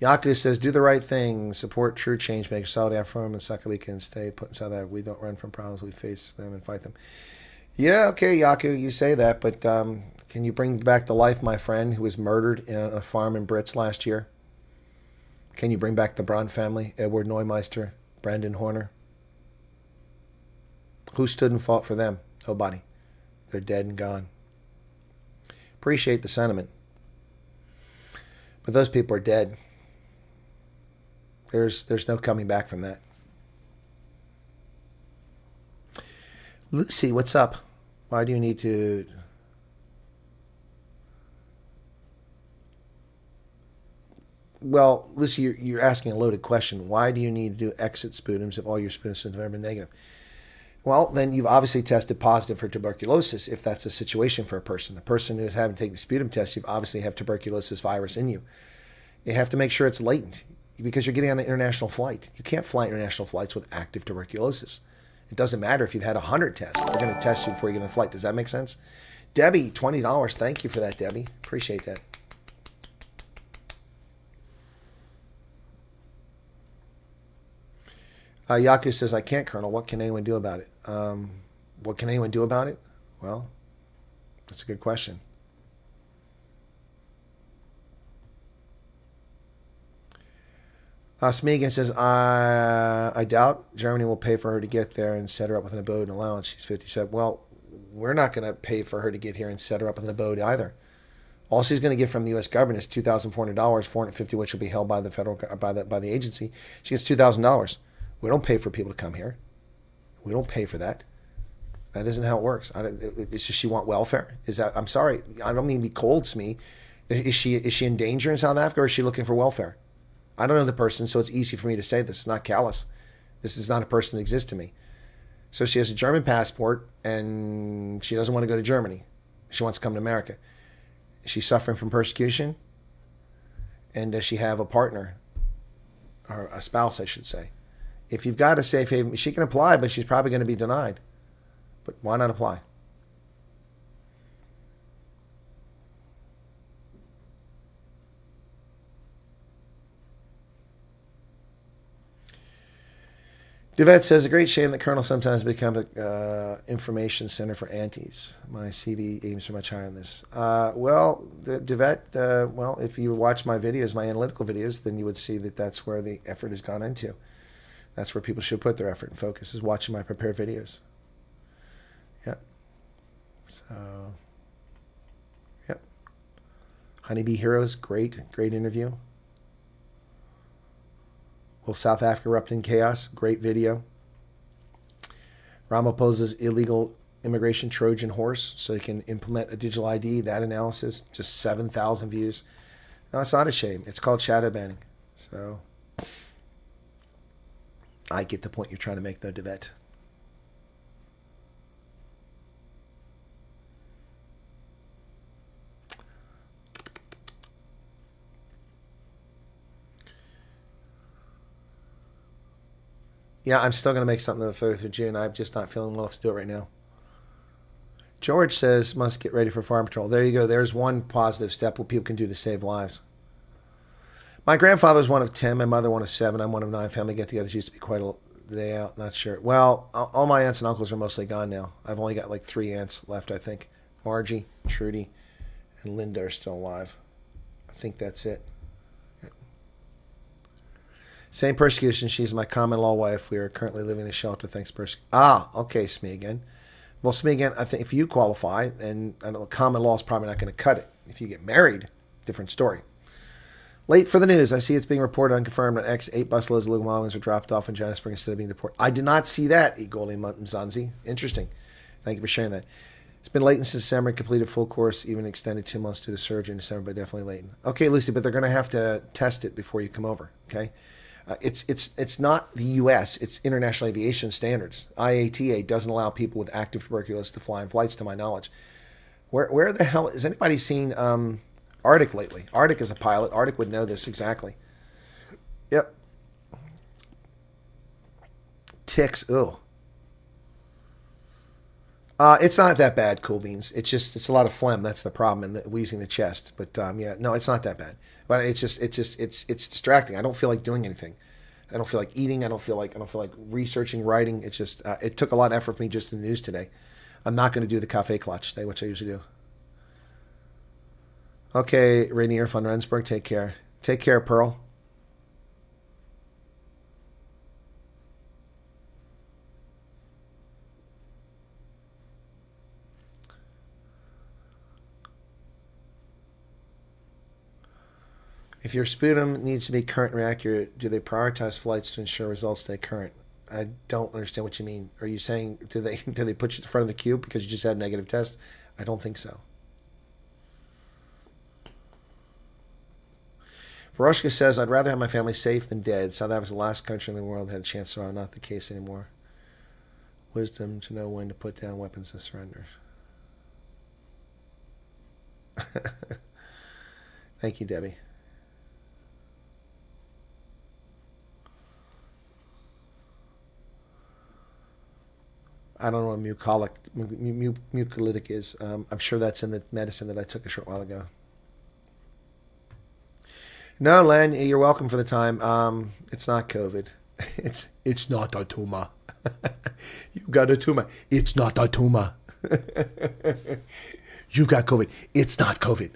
Yaku says, do the right thing, support true change makers, solidarity from and Sakali can stay put inside that. We don't run from problems, we face them and fight them. Yeah, okay, Yaku, you say that, but can you bring back to life my friend who was murdered in a farm in Brits last year? Can you bring back the Braun family, Edward Neumeister, Brandon Horner? Who stood and fought for them? Nobody. They're dead and gone. Appreciate the sentiment. But those people are dead. There's no coming back from that. Lucy, what's up? Why do you need to... Well, Lucy, you're asking a loaded question. Why do you need to do exit sputums if all your sputums have ever been negative? Well, then you've obviously tested positive for tuberculosis if that's a situation for a person. A person who is having taken the sputum test, you obviously have tuberculosis virus in you. You have to make sure it's latent because you're getting on an international flight. You can't fly international flights with active tuberculosis. It doesn't matter if you've had 100 tests. They're going to test you before you get on a flight. Does that make sense? Debbie, $20. Thank you for that, Debbie. Appreciate that. Yaku says, I can't, Colonel. What can anyone do about it? What can anyone do about it? Well, that's a good question. Smeagol says, I doubt Germany will pay for her to get there and set her up with an abode and allowance. She's 57. Well, we're not going to pay for her to get here and set her up with an abode either. All she's going to get from the U.S. government is $2,400, $450 which will be held by the federal by the agency. She gets $2,000. We don't pay for people to come here. We don't pay for that. That isn't how it works. Does she want welfare? Is that? I'm sorry. I don't mean to be cold, Smee. Is she in danger in South Africa, or is she looking for welfare? I don't know the person, so it's easy for me to say this. It's not callous. This is not a person that exists to me. So she has a German passport, and she doesn't want to go to Germany. She wants to come to America. Is she suffering from persecution? And does she have a partner, or a spouse, I should say? If you've got a safe haven, she can apply, but she's probably going to be denied. But why not apply? Duvet says, a great shame that Colonel sometimes becomes an information center for antis. My CV aims for much higher than this. Well, Duvet, well, if you watch my videos, my analytical videos, then you would see that that's where the effort has gone into. That's where people should put their effort and focus, is watching my prepared videos. Yep. So, yep. Honeybee Heroes, great interview. Will South Africa erupt in chaos? Great video. Ramaphosa's illegal immigration Trojan horse, so you can implement a digital ID, that analysis, just 7,000 views. No, it's not a shame. It's called shadow banning. So... I get the point you're trying to make, though, Devet. Yeah, I'm still going to make something the 3rd of June. I'm just not feeling well enough to do it right now. George says, must get ready for Farm Patrol. There you go. There's one positive step what people can do to save lives. My grandfather was one of 10, my mother one of 7, I'm one of 9. Family get-togethers used to be quite a day out, not sure. Well, all my aunts and uncles are mostly gone now. I've only got like 3 aunts left, I think. Margie, Trudy, and Linda are still alive. I think that's it. Yep. Same persecution. She's my common law wife. We are currently living in a shelter thanks to persecution. Okay, Smee again. Well, Smee again, I think if you qualify, and I know common law is probably not going to cut it. If you get married, different story. Late for the news. I see it's being reported unconfirmed on X. 8 busloads of illegal Malawians were dropped off in Johannesburg instead of being deported. I did not see that, Igoli Mzanzi. Interesting. Thank you for sharing that. It's been latent since December, completed full course, even extended 2 months due to surgery in December, but definitely latent. Okay, Lucy, but they're going to have to test it before you come over, okay? It's not the U.S., it's international aviation standards. IATA doesn't allow people with active tuberculosis to fly in flights, to my knowledge. Where the hell, has anybody seen... Arctic lately. Arctic is a pilot. Arctic would know this exactly. Yep. Ticks. Ugh. It's not that bad, Cool Beans. It's a lot of phlegm. That's the problem, and wheezing the chest. But yeah, no, it's not that bad. But it's distracting. I don't feel like doing anything. I don't feel like eating. I don't feel like researching, writing. It's just it took a lot of effort for me just in the news today. I'm not going to do the cafe clutch today, which I usually do. Okay, Rainier von Rensburg, take care. Take care, Pearl. If your sputum needs to be current and accurate, do they prioritize flights to ensure results stay current? I don't understand what you mean. Are you saying do they put you in front of the queue because you just had a negative test? I don't think so. Veroshka says, I'd rather have my family safe than dead. South Africa's the last country in the world that had a chance to survive. Not the case anymore. Wisdom to know when to put down weapons and surrender. Thank you, Debbie. I don't know what mucolytic is. I'm sure that's in the medicine that I took a short while ago. No, Len, you're welcome for the time. It's not COVID. It's not a tumor. You got a tumor. It's not a tumor. You've got COVID. It's not COVID.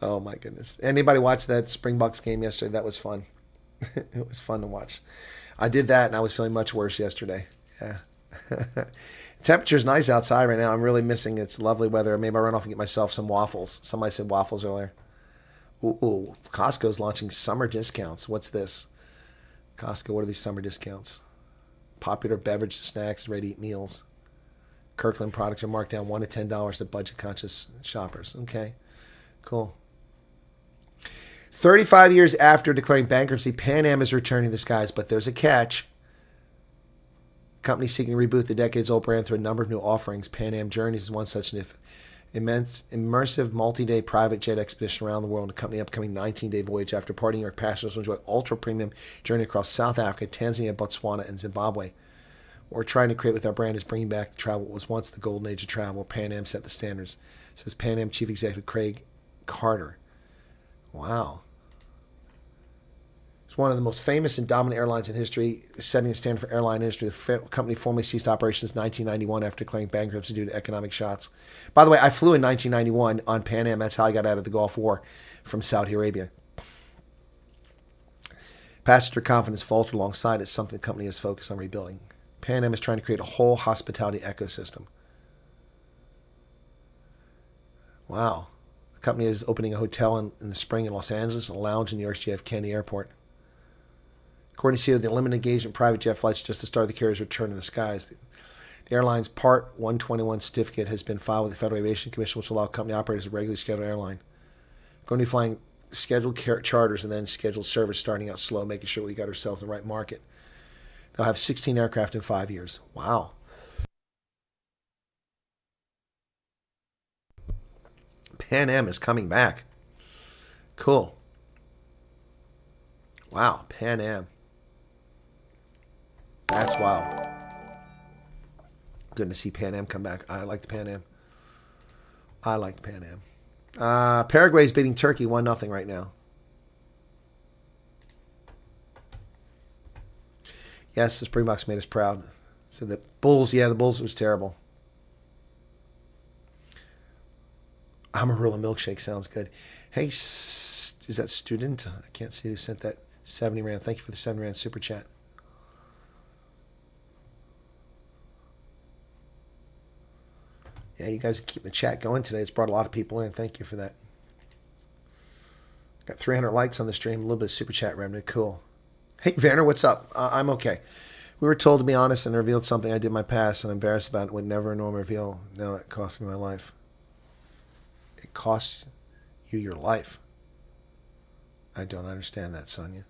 Oh my goodness. Anybody watch that Springboks game yesterday? That was fun. It was fun to watch. I did that and I was feeling much worse yesterday. Yeah. Temperature's nice outside right now. I'm really missing its lovely weather. Maybe I'll run off and get myself some waffles. Somebody said waffles earlier. Ooh, Costco's launching summer discounts. What's this? Costco, what are these summer discounts? Popular beverage, snacks, ready-to-eat meals. Kirkland products are marked down $1 to $10 to budget-conscious shoppers. Okay, cool. 35 years after declaring bankruptcy, Pan Am is returning to the skies, but there's a catch. Company seeking to reboot the decades-old brand through a number of new offerings. Pan Am Journeys is one such immersive multi-day private jet expedition around the world. The company upcoming 19-day voyage after parting New York passengers will enjoy ultra-premium journey across South Africa, Tanzania, Botswana, and Zimbabwe. What we're trying to create with our brand is bringing back travel what was once the golden age of travel, where Pan Am set the standards, says Pan Am Chief Executive Craig Carter. Wow. It's one of the most famous and dominant airlines in history, setting the standard for airline industry. The company formally ceased operations in 1991 after declaring bankruptcy due to economic shocks. By the way, I flew in 1991 on Pan Am. That's how I got out of the Gulf War from Saudi Arabia. Passenger confidence faltered alongside it, something the company is focused on rebuilding. Pan Am is trying to create a whole hospitality ecosystem. Wow. The company is opening a hotel in the spring in Los Angeles, a lounge in New York's JF Kennedy Airport. According to CEO, the limited engagement private jet flights just to start the carrier's return to the skies. The airline's Part 121 certificate has been filed with the Federal Aviation Commission, which will allow company operators a regularly scheduled airline. Going to be flying scheduled charters and then scheduled service, starting out slow, making sure we got ourselves in the right market. They'll have 16 aircraft in 5 years. Wow. Pan Am is coming back. Cool. Wow, Pan Am. That's wild. Good to see Pan Am come back. I like the Pan Am. I like the Pan Am. Paraguay's beating Turkey 1-0 right now. Yes, the Springboks made us proud. So the Bulls, the Bulls was terrible. Amarillo milkshake sounds good. Hey, is that student? I can't see who sent that 70 rand. Thank you for the 7 rand super chat. Yeah, you guys keep the chat going today. It's brought a lot of people in. Thank you for that. Got 300 likes on the stream. A little bit of super chat revenue. Cool. Hey, Werner, what's up? I'm okay. We were told to be honest and revealed something I did in my past and I'm embarrassed about it. Would never normally reveal. No, it cost me my life. It cost you your life. I don't understand that, Sonia.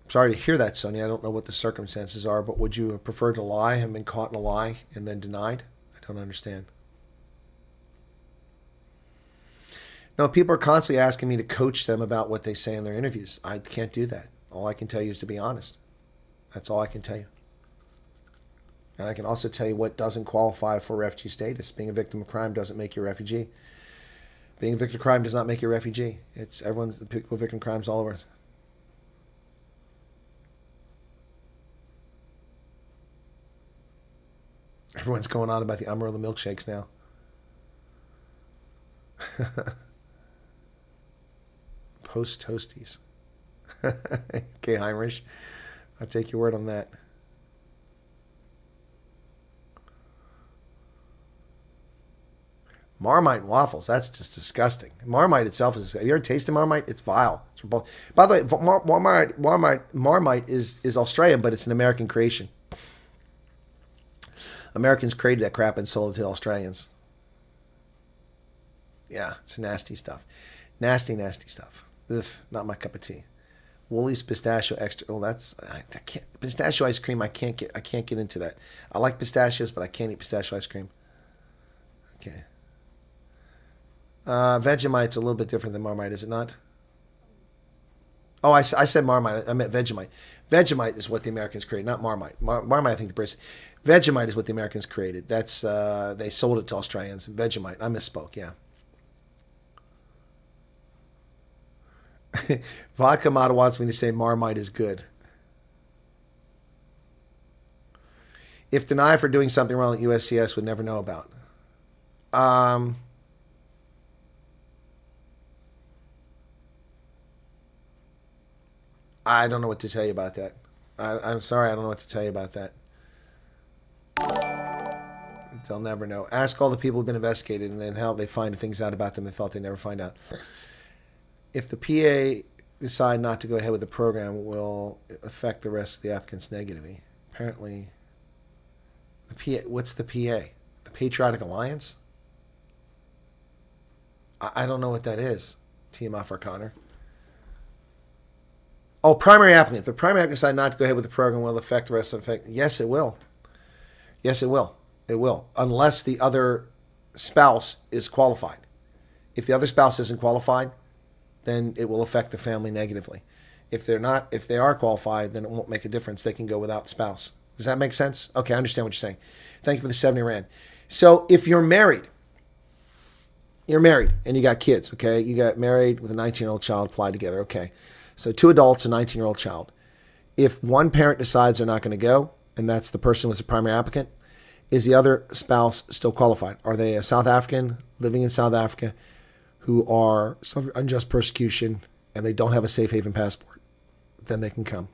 Sorry to hear that, Sonia. I don't know what the circumstances are, but would you prefer to lie, have been caught in a lie, and then denied? I don't understand. No, people are constantly asking me to coach them about what they say in their interviews. I can't do that. All I can tell you is to be honest. That's all I can tell you. And I can also tell you what doesn't qualify for refugee status. Being a victim of crime doesn't make you a refugee. Being a victim of crime does not make you a refugee. It's everyone's people victim of crimes all over. Everyone's going on about the umbrella milkshakes now. Post toasties. Okay, Heinrich. I'll take your word on that. Marmite and waffles, that's just disgusting. Marmite itself is disgusting. Have you ever tasted Marmite? It's vile. It's by the way, Marmite is Australian, but it's an American creation. Americans created that crap and sold it to Australians. Yeah, it's nasty stuff. Nasty, nasty stuff. Ugh, not my cup of tea. Woolies pistachio extra. Oh, I can't. Pistachio ice cream. I can't get into that. I like pistachios, but I can't eat pistachio ice cream. Okay. Vegemite's a little bit different than Marmite, is it not? Oh, I said Marmite. I meant Vegemite. Vegemite is what the Americans created, not Marmite. Marmite, I think the Brits. Vegemite is what the Americans created. That's they sold it to Australians. Vegemite. I misspoke. Yeah. Vodka Mata wants me to say Marmite is good. If denied for doing something wrong, that USCIS would never know about. I don't know what to tell you about that. I'm sorry, I don't know what to tell you about that. They'll never know. Ask all the people who've been investigated and then how they find things out about them they thought they'd never find out. If the PA decide not to go ahead with the program, it will affect the rest of the applicants negatively. Apparently, the PA. What's the PA? The Patriotic Alliance? I don't know what that is. TMI for Connor. Oh, primary applicant. If the primary applicant decide not to go ahead with the program, will it affect the rest of the effect? Yes, it will. Yes, it will. It will, unless the other spouse is qualified. If the other spouse isn't qualified, then it will affect the family negatively. If they're not, if they are qualified, then it won't make a difference. They can go without the spouse. Does that make sense? Okay, I understand what you're saying. Thank you for the 70 Rand. So if you're married and you got kids, okay? You got married with a 19-year-old child, applied together, okay? So 2 adults, a 19-year-old child. If one parent decides they're not going to go, and that's the person who was the primary applicant, is the other spouse still qualified? Are they a South African living in South Africa who are suffering unjust persecution and they don't have a safe haven passport? Then they can come.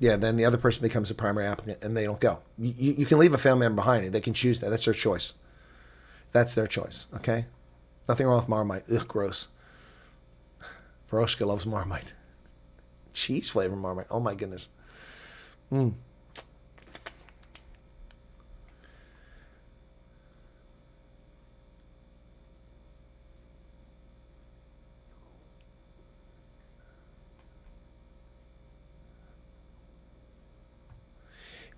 Yeah, then the other person becomes a primary applicant and they don't go. You can leave a family member behind. They can choose that. That's their choice. That's their choice, okay? Nothing wrong with Marmite. Ugh, gross. Veroshka loves Marmite. Cheese flavor Marmite. Oh my goodness.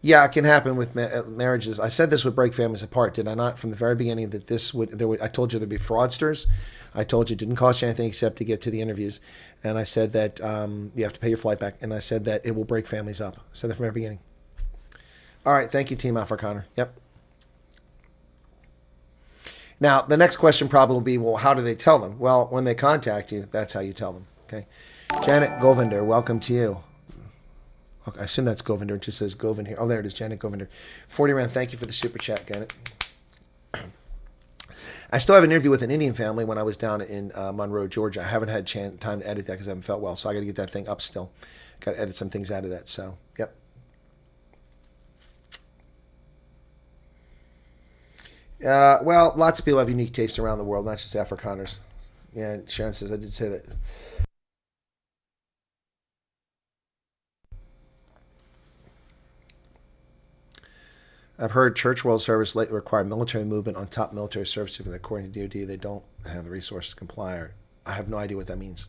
Yeah, it can happen with marriages. I said this would break families apart, did I not? From the very beginning, that this would. I told you there'd be fraudsters. I told you it didn't cost you anything except to get to the interviews, and I said that you have to pay your flight back, and I said that it will break families up. I said that from the very beginning. All right, thank you, Team Alpha Connor. Yep. Now, the next question probably will be, well, how do they tell them? Well, when they contact you, that's how you tell them. Okay. Janet Govinder, welcome to you. Okay, I assume that's Govinder. It just says Govind here. Oh, there it is, Janet Govinder. 40 Rand, thank you for the super chat, Janet. I still have an interview with an Indian family when I was down in Monroe, Georgia. I haven't had time to edit that because I haven't felt well, so I got to get that thing up still. Got to edit some things out of that, so, yep. Well, lots of people have unique tastes around the world, not just Afrikaners. Yeah, Sharon says, I did say that. I've heard church world service lately require military movement on top military service. Even according to DoD, they don't have the resources to comply. I have no idea what that means.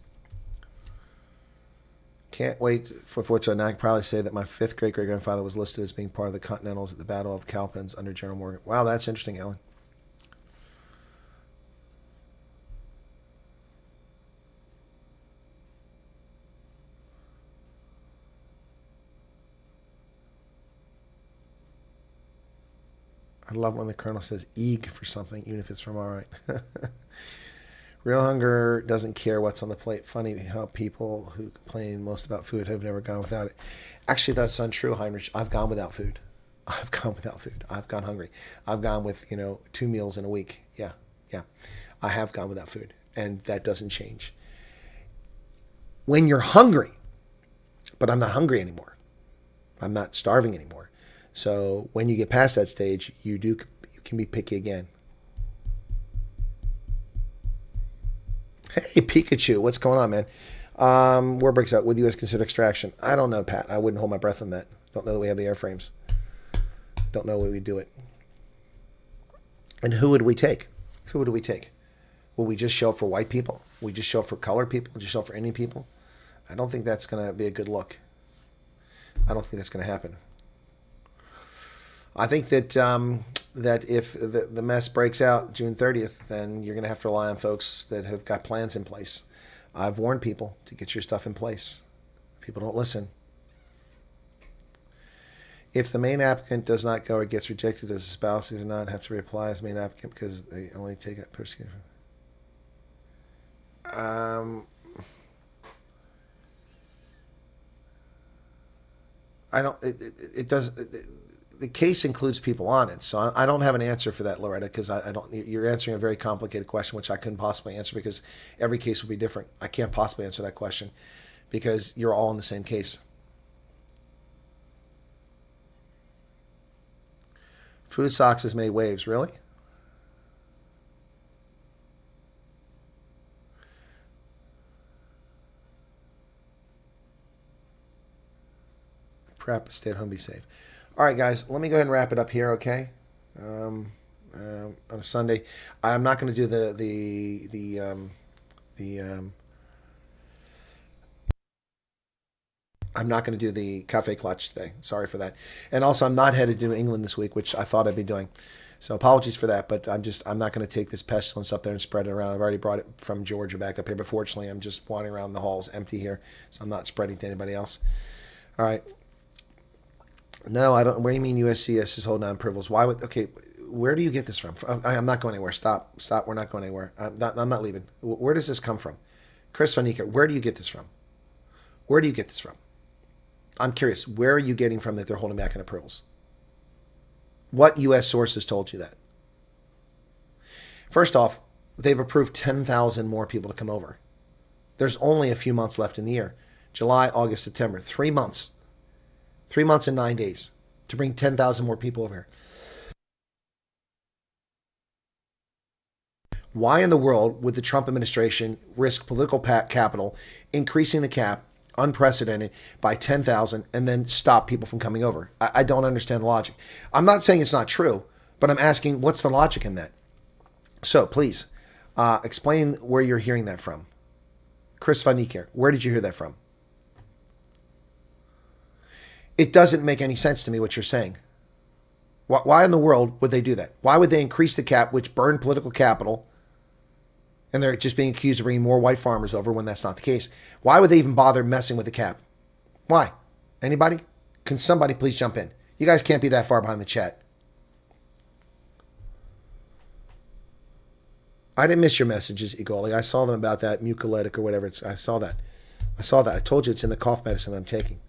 Can't wait for 4th. I can probably say that my 5th great-great-grandfather was listed as being part of the Continentals at the Battle of Cowpens under General Morgan. Wow, that's interesting, Ellen. I love when the Colonel says "eeg" for something, even if it's from all right. Real hunger doesn't care what's on the plate. Funny how people who complain most about food have never gone without it. Actually, that's untrue, Heinrich. I've gone without food. I've gone without food. I've gone hungry. I've gone with, 2 meals in a week. Yeah. I have gone without food, and that doesn't change. When you're hungry, but I'm not hungry anymore. I'm not starving anymore. So when you get past that stage, you can be picky again. Hey, Pikachu, what's going on, man? War breaks out. Would U.S. consider extraction? I don't know, Pat. I wouldn't hold my breath on that. Don't know that we have the airframes. Don't know where we do it. And who would we take? Who would we take? Will we just show up for white people? Will we just show up for colored people? Will we just show up for Indian people? I don't think that's going to be a good look. I don't think that's going to happen. I think that that if the mess breaks out June 30th, then you're going to have to rely on folks that have got plans in place. I've warned people to get your stuff in place. People don't listen. If the main applicant does not go or gets rejected as a spouse, they do not have to reapply as main applicant because they only take it persecution. I don't. It does. The case includes people on it, so I don't have an answer for that, Loretta, because I don't. You're answering a very complicated question, which I couldn't possibly answer because every case would be different. I can't possibly answer that question because you're all in the same case. Food Socks has made waves, really? Prep, stay at home, be safe. All right, guys, let me go ahead and wrap it up here, okay? On a Sunday, I'm not going to do I'm not going to do the Cafe Clutch today. Sorry for that. And also, I'm not headed to New England this week, which I thought I'd be doing. So apologies for that, but I'm not going to take this pestilence up there and spread it around. I've already brought it from Georgia back up here, but fortunately, I'm just wandering around the halls empty here, so I'm not spreading to anybody else. All right. No, I don't. Where do you mean USCS is holding on approvals? Why would? Okay, where do you get this from? I'm not going anywhere. Stop. We're not going anywhere. I'm not leaving. Where does this come from? Chris Vanika, where do you get this from? Where do you get this from? I'm curious. Where are you getting from that they're holding back on approvals? What U.S. sources told you that? First off, they've approved 10,000 more people to come over. There's only a few months left in the year. July, August, September. 3 months. 3 months and 9 days to bring 10,000 more people over here. Why in the world would the Trump administration risk political capital, increasing the cap, unprecedented, by 10,000 and then stop people from coming over? I don't understand the logic. I'm not saying it's not true, but I'm asking what's the logic in that? So please explain where you're hearing that from. Chris Vanika, where did you hear that from? It doesn't make any sense to me what you're saying. Why in the world would they do that? Why would they increase the cap, which burned political capital, and they're just being accused of bringing more white farmers over when that's not the case? Why would they even bother messing with the cap? Why? Anybody? Can somebody please jump in? You guys can't be that far behind the chat. I didn't miss your messages, Igoli. I saw them about that mucolytic or whatever. I saw that. I told you it's in the cough medicine I'm taking.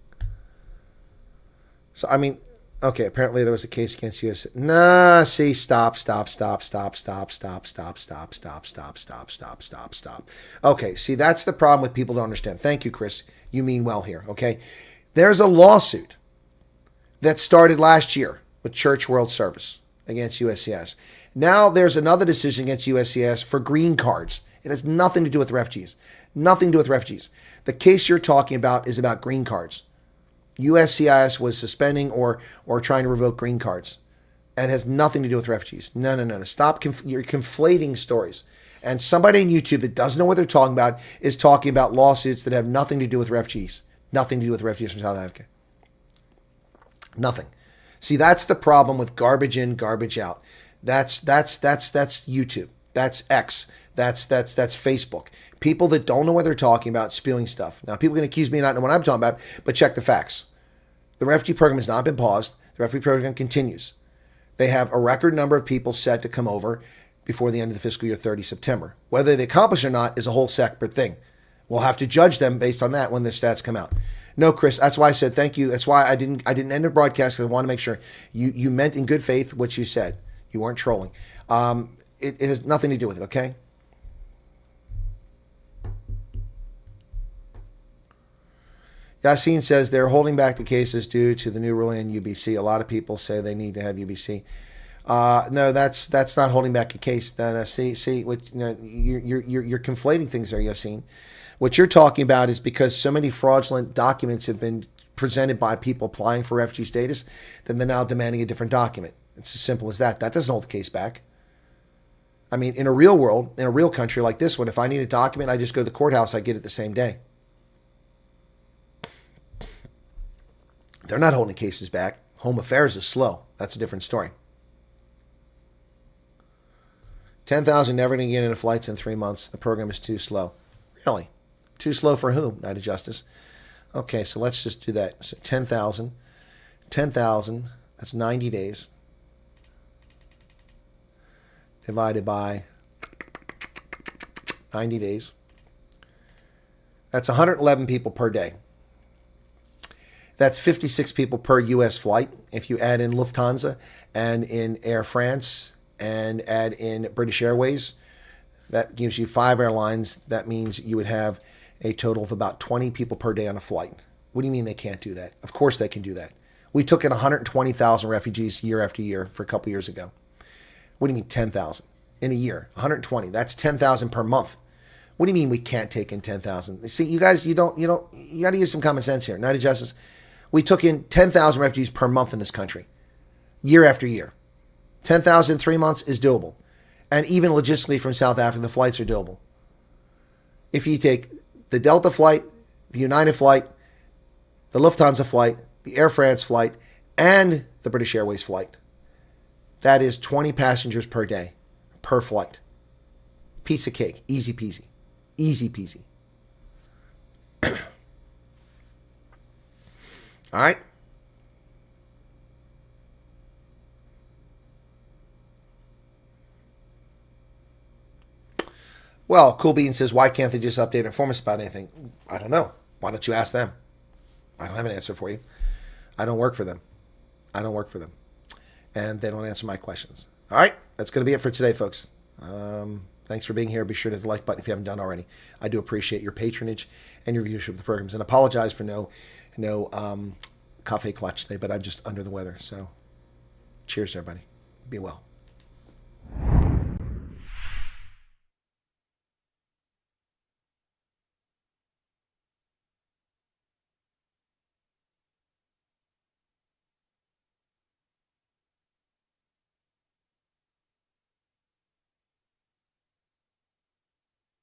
So, I mean, okay, apparently there was a case against US. Nah, see, stop. Okay, see, that's the problem with people don't understand. Thank you, Chris. You mean well here, okay? There's a lawsuit that started last year with Church World Service against USCIS. Now there's another decision against USCIS for green cards. It has nothing to do with refugees. Nothing to do with refugees. The case you're talking about is about green cards. USCIS was suspending or trying to revoke green cards. And has nothing to do with refugees. No. Stop. You're conflating stories. And somebody on YouTube that doesn't know what they're talking about is talking about lawsuits that have nothing to do with refugees. Nothing to do with refugees from South Africa. Nothing. See, that's the problem with garbage in, garbage out. That's YouTube. That's X. That's Facebook. People that don't know what they're talking about spewing stuff. Now, people can accuse me of not knowing what I'm talking about, but check the facts. The refugee program has not been paused. The refugee program continues. They have a record number of people set to come over before the end of the fiscal year, 30 September. Whether they accomplish or not is a whole separate thing. We'll have to judge them based on that when the stats come out. No, Chris, that's why I said thank you. That's why I didn't end the broadcast, because I want to make sure you meant in good faith what you said. You weren't trolling. It has nothing to do with it, okay? Yassine says they're holding back the cases due to the new ruling in UBC. A lot of people say they need to have UBC. No, that's not holding back a case. See, what, you're conflating things there, Yassine. What you're talking about is because so many fraudulent documents have been presented by people applying for refugee status, then they're now demanding a different document. It's as simple as that. That doesn't hold the case back. I mean, in a real world, in a real country like this one, if I need a document, I just go to the courthouse, I get it the same day. They're not holding cases back. Home affairs is slow. That's a different story. 10,000 never going to get into flights in 3 months. The program is too slow. Really? Too slow for whom? Night of Justice. Okay, so let's just do that. So 10,000. 10,000, that's 90 days. Divided by 90 days. That's 111 people per day. That's 56 people per U.S. flight. If you add in Lufthansa and in Air France and add in British Airways, that gives you 5 airlines. That means you would have a total of about 20 people per day on a flight. What do you mean they can't do that? Of course they can do that. We took in 120,000 refugees year after year for a couple years ago. What do you mean 10,000 in a year? 120. That's 10,000 per month. What do you mean we can't take in 10,000? See, you guys, you got to use some common sense here. Night of Justice. We took in 10,000 refugees per month in this country, year after year. 10,000 in 3 months is doable. And even logistically from South Africa, the flights are doable. If you take the Delta flight, the United flight, the Lufthansa flight, the Air France flight, and the British Airways flight, that is 20 passengers per day, per flight. Piece of cake. Easy peasy. Easy peasy. All right? Well, Cool Bean says, why can't they just update and inform us about anything? I don't know. Why don't you ask them? I don't have an answer for you. I don't work for them. I don't work for them. And they don't answer my questions. All right? That's going to be it for today, folks. Thanks for being here. Be sure to hit the like button if you haven't done already. I do appreciate your patronage and your viewership of the programs. And apologize for no coffee clutch today, but I'm just under the weather. So cheers, everybody. Be well.